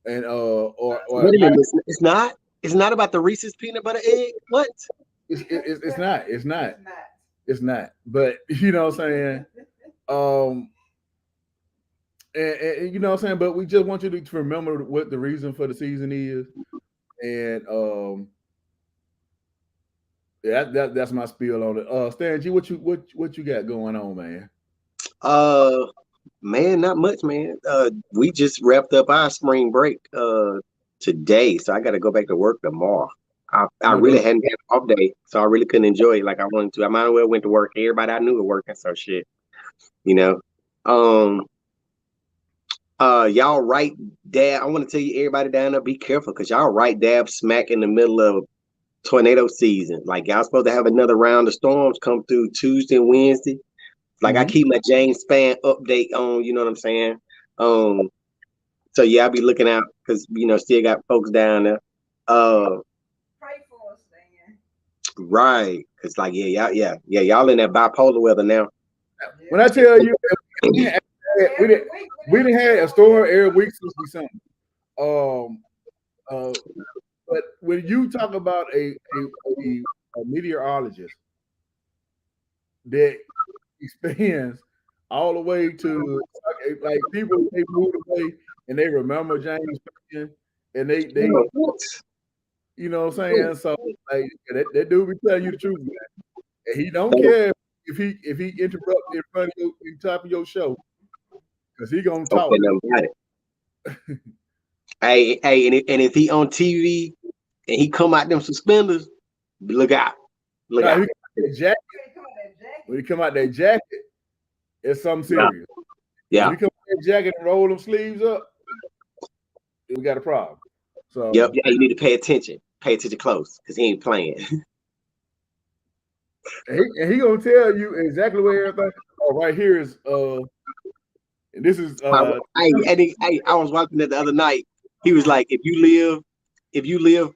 and or wait a minute, it's not about the Reese's peanut butter egg. What? It's not. But you know what I'm saying. And you know what I'm saying. But we just want you to remember what the reason for the season is, and yeah, that's my spiel on it. Stan G, what you got going on, man? Man, not much, man. We just wrapped up our spring break today, so I got to go back to work tomorrow. I really hadn't had an off day, so I really couldn't enjoy it like I wanted to. I might as well went to work. Everybody I knew was working, so shit, y'all right dab. I want to tell you, everybody down there, be careful, because y'all right dab smack in the middle of tornado season. Like, y'all supposed to have another round of storms come through Tuesday and Wednesday. Like, I keep my James Spann update on, you know what I'm saying? So yeah, I'll be looking out, because still got folks down there. Pray for us, man. Right, because like y'all in that bipolar weather now. When I tell you, we didn't have a storm every week since December. But when you talk about a meteorologist that expands all the way to like people, they moved away and they remember James Spann, and they you know what I'm saying. So like that dude be telling you the truth, man. And he don't care if he interrupts in front of you in top of your show, because he gonna talk. Hey, and if he on TV and he come out them suspenders, look out. Look out. When he come out that jacket, it's something serious. Yeah. When he come out that jacket and roll them sleeves up, we got a problem. So Yep, yeah, you need to pay attention. Pay attention close, because he ain't playing. and he gonna tell you exactly where everything. Oh, right here is and this is Hey, I was watching it the other night. He was like, if you live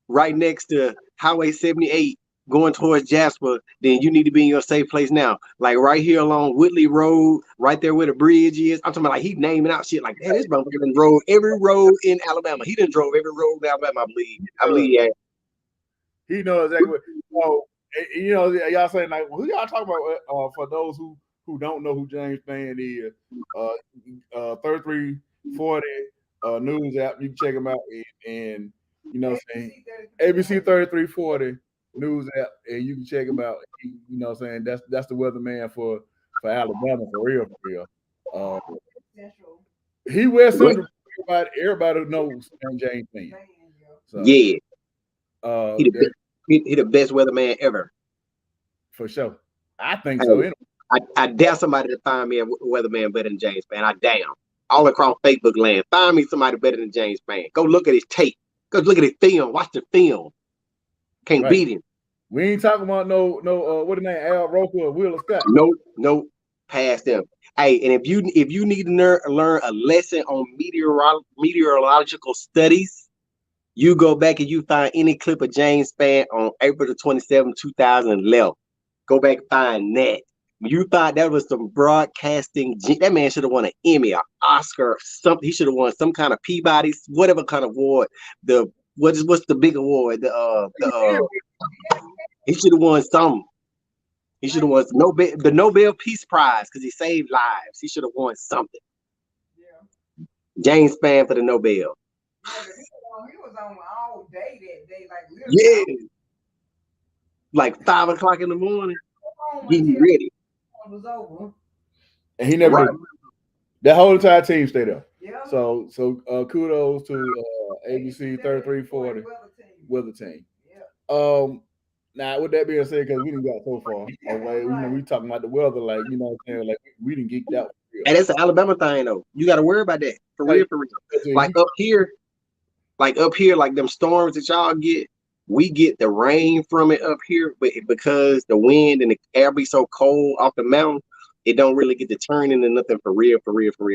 right next to Highway 78 going towards Jasper, then you need to be in your safe place now. Like right here along Whitley Road, right there where the bridge is. I'm talking about like he naming out shit like, man, this motherfucker done drove every road in Alabama. He done drove every road in Alabama, I believe. Yeah. He knows exactly what. So you know, y'all saying like, who y'all talking about? For those who don't know who James Spann is, 3340 news app. You can check him out, and you know, saying ABC 3340 news app, and you can check him out. You know, saying that's the weatherman for Alabama for real. He West Central. Everybody knows James Spann. So, yeah. He the best weatherman ever. For sure. I think so. Anyway. I dare somebody to find me a weatherman better than James Spann. I dare. All across Facebook land. Find me somebody better than James Spann. Go look at his tape. Go look at his film. Watch the film. Can't beat him. We ain't talking about no what the name, Al Roker or Will Scott. Nope. Past them. Hey, and if you need to learn a lesson on meteorological studies, you go back and you find any clip of James Spann on April the 27th, 2011. Go back and find that. You thought that was some broadcasting. That man should have won an Emmy, an Oscar, something. He should have won some kind of Peabody, whatever kind of award. What's the big award? He should have won something. He should have won the Nobel Peace Prize because he saved lives. He should have won something. Yeah. James Spann for the Nobel. He was on all day that day, like literally. Like 5 o'clock in the morning. Getting ready. Was over. And he never did. That whole entire team stayed up. Yeah. So kudos to ABC 3340 weather team. Yeah. Now with that being said, because we didn't got so far away, we talking about the weather, like you know what I'm saying, like we didn't geeked out. And that's an Alabama thing though. You got to worry about that for real. Like up here, like them storms that y'all get. We get the rain from it up here, but because the wind and the air be so cold off the mountain, it don't really get to turn into nothing for real.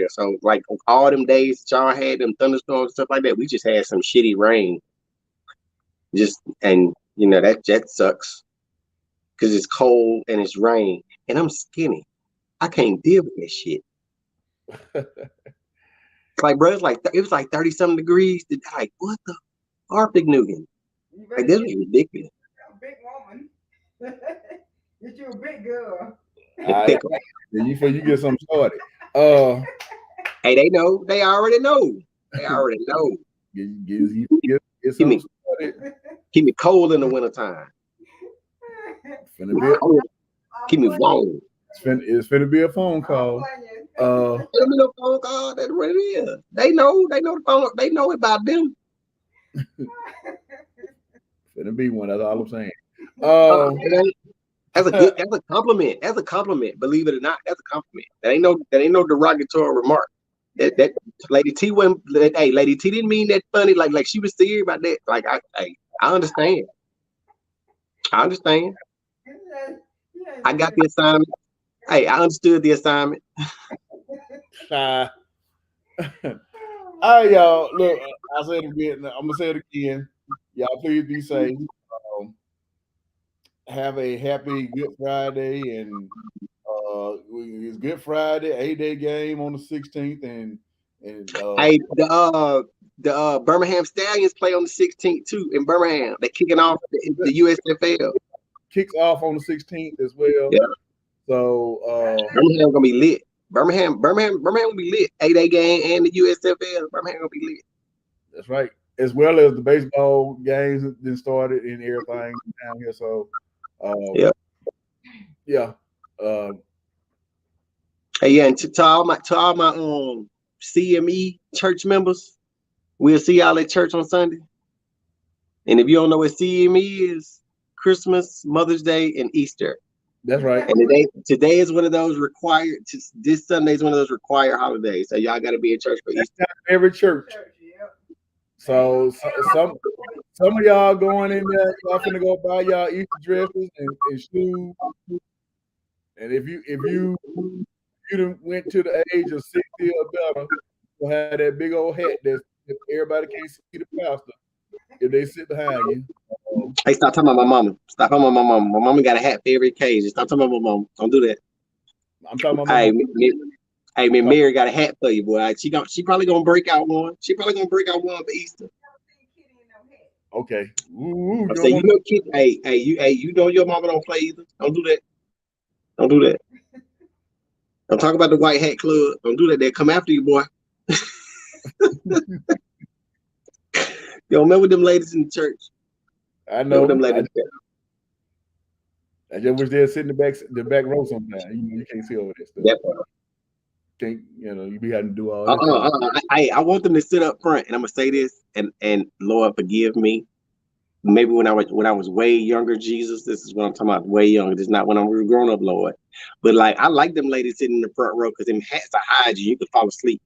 So like all them days that y'all had them thunderstorms and stuff like that, we just had some shitty rain. And you know that sucks because it's cold and it's rain, and I'm skinny. I can't deal with that shit. Like bro, it was like 30-something degrees. Like what the Arctic Nugan? Like this is ridiculous. You're a big woman. You're a big girl. Before you get something started. Hey, they know. They already know. Get something started. Keep me cold in the wintertime. Keep me warm. It's finna be a phone call. It'll be no phone call. That's what it is. They know the phone. They know about them. Finna be one. That's all I'm saying. That's a compliment. That's a compliment. Believe it or not, that's a compliment. That ain't no derogatory remark. That Lady T went. Hey, Lady T didn't mean that funny. Like she was serious about that. Like I understand. I understand. I got the assignment. Hey, I understood the assignment. All right, y'all. Look, I said it again. I'm gonna say it again. Y'all please be safe. Have a happy Good Friday, and it's Good Friday, 8-day game on the 16th, and hey, the Birmingham Stallions play on the 16th too in Birmingham. They're kicking off the USFL. Kicks off on the 16th as well. Yeah. So Birmingham gonna be lit. Birmingham will be lit. 8-day game and the USFL. Birmingham gonna be lit. That's right. As well as the baseball games that been started and everything down here. So Hey, and to all my CME church members, we'll see y'all at church on Sunday. And if you don't know what CME is, Christmas, Mother's Day, and Easter. That's right. And today is one of those required. This Sunday is one of those required holidays. So y'all got to be in church for Easter. Every church. So some of y'all going in there, y'all finna go buy y'all Easter dresses and shoes. And if you done went to the age of 60 or better, you'll have that big old hat that everybody can't see the pastor if they sit behind you. Hey, stop talking about my mama. Stop talking about my mama. My mama got a hat for every occasion. Stop talking about my mama. Don't do that. I'm talking about my mama. Mary got a hat for you, boy. She probably gonna break out one. She probably gonna break out one for Easter. Okay. Ooh, so you know, kid. You know your mama don't play either. Don't do that. Don't do that. Don't talk about the white hat club. Don't do that. They'll come after you, boy. Yo, remember them ladies in the church? I know. I just wish they'd sit in the back row sometimes. You can't see over that stuff. Yep. Can't, you be having to do all that. I want them to sit up front, and I'm gonna say this, and Lord forgive me. Maybe when I was way younger, Jesus, this is what I'm talking about, way younger. This is not when I'm grown up, Lord. But like, I like them ladies sitting in the front row because them hats to hide you. You could fall asleep.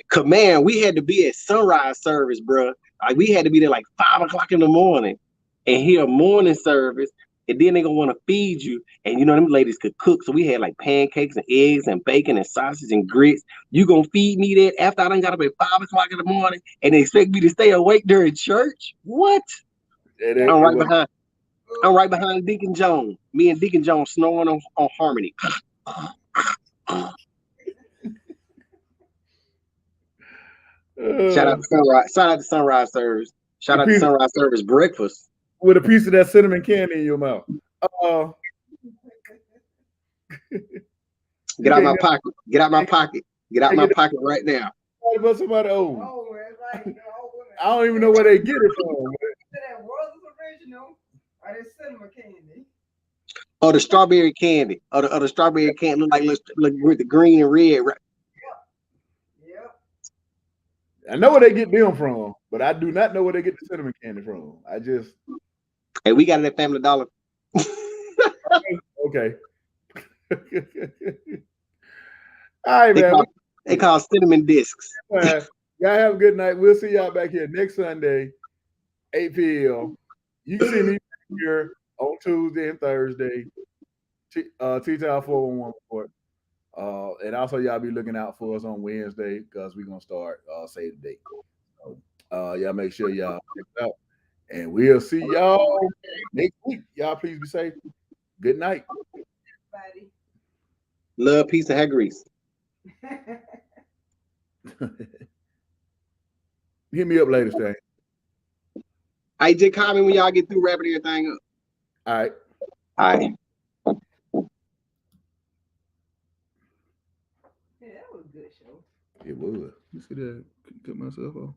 Cause man, we had to be at sunrise service, bro. Like we had to be there like 5 o'clock in the morning and hear morning service. And then they gonna want to feed you. And you know, them ladies could cook. So we had like pancakes and eggs and bacon and sausage and grits. You gonna feed me that after I done got up at 5 o'clock in the morning and they expect me to stay awake during church? What? I'm right behind Deacon Jones. Me and Deacon Jones snoring on harmony. Shout out to Sunrise Service. Shout out to Sunrise Service breakfast. With a piece of that cinnamon candy in your mouth. Get out my pocket. Get out my pocket. Get out my pocket right now. Somebody old. I don't even know where they get it from. Oh, the strawberry candy. Oh, the strawberry candy look with the green and red. Right? I know where they get them from, but I do not know where they get the cinnamon candy from. Hey, we got it at Family Dollar. Okay. All right, man. They call cinnamon discs. Y'all have a good night. We'll see y'all back here next Sunday, 8 p.m. You can see me here on Tuesday and Thursday. T-Town 411 report. And also y'all be looking out for us on Wednesday because we're gonna start Save the Date. So y'all make sure y'all check it out. And we'll see y'all next week. Y'all please be safe. Good night. Love, peace, and hair grease. Hit me up later, Stan. Hey, just call me when y'all get through wrapping everything up. All right. All right. Yeah, that was a good show. It was. You see that? Cut myself off.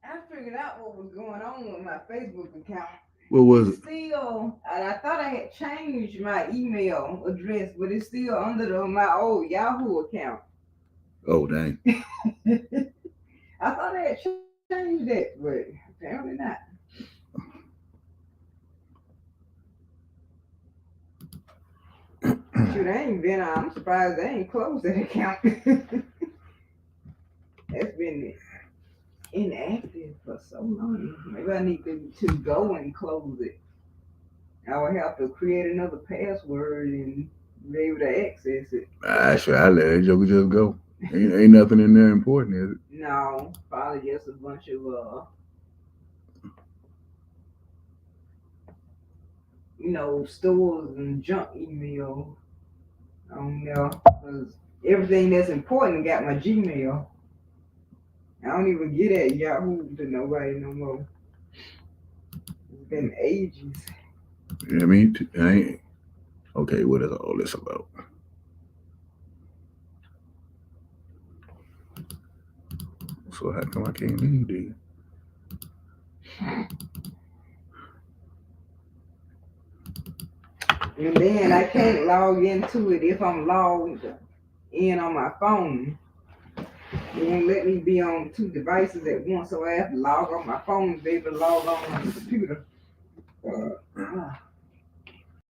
I figured out what was going on with my Facebook account. What was it? Still, I thought I had changed my email address, but it's still under my old Yahoo account. Oh, dang. I thought I had changed that, but apparently not. Shoot, I ain't been on. I'm surprised they ain't closed that account. That's been inactive for so long. Maybe I need to go and close it. I would have to create another password and be able to access it. Actually, I let that joker just go. Ain't nothing in there important, is it? No, probably just a bunch of stores and junk email on there. Because everything that's important got my Gmail. I don't even get at Yahoo to nobody no more. It's been ages. Yeah, I mean, I ain't. Okay, what is all this about? So how come I can't leave there? And then I can't log into it if I'm logged in on my phone. It won't let me be on two devices at once, so I have to log on my phone to be able to log on the computer.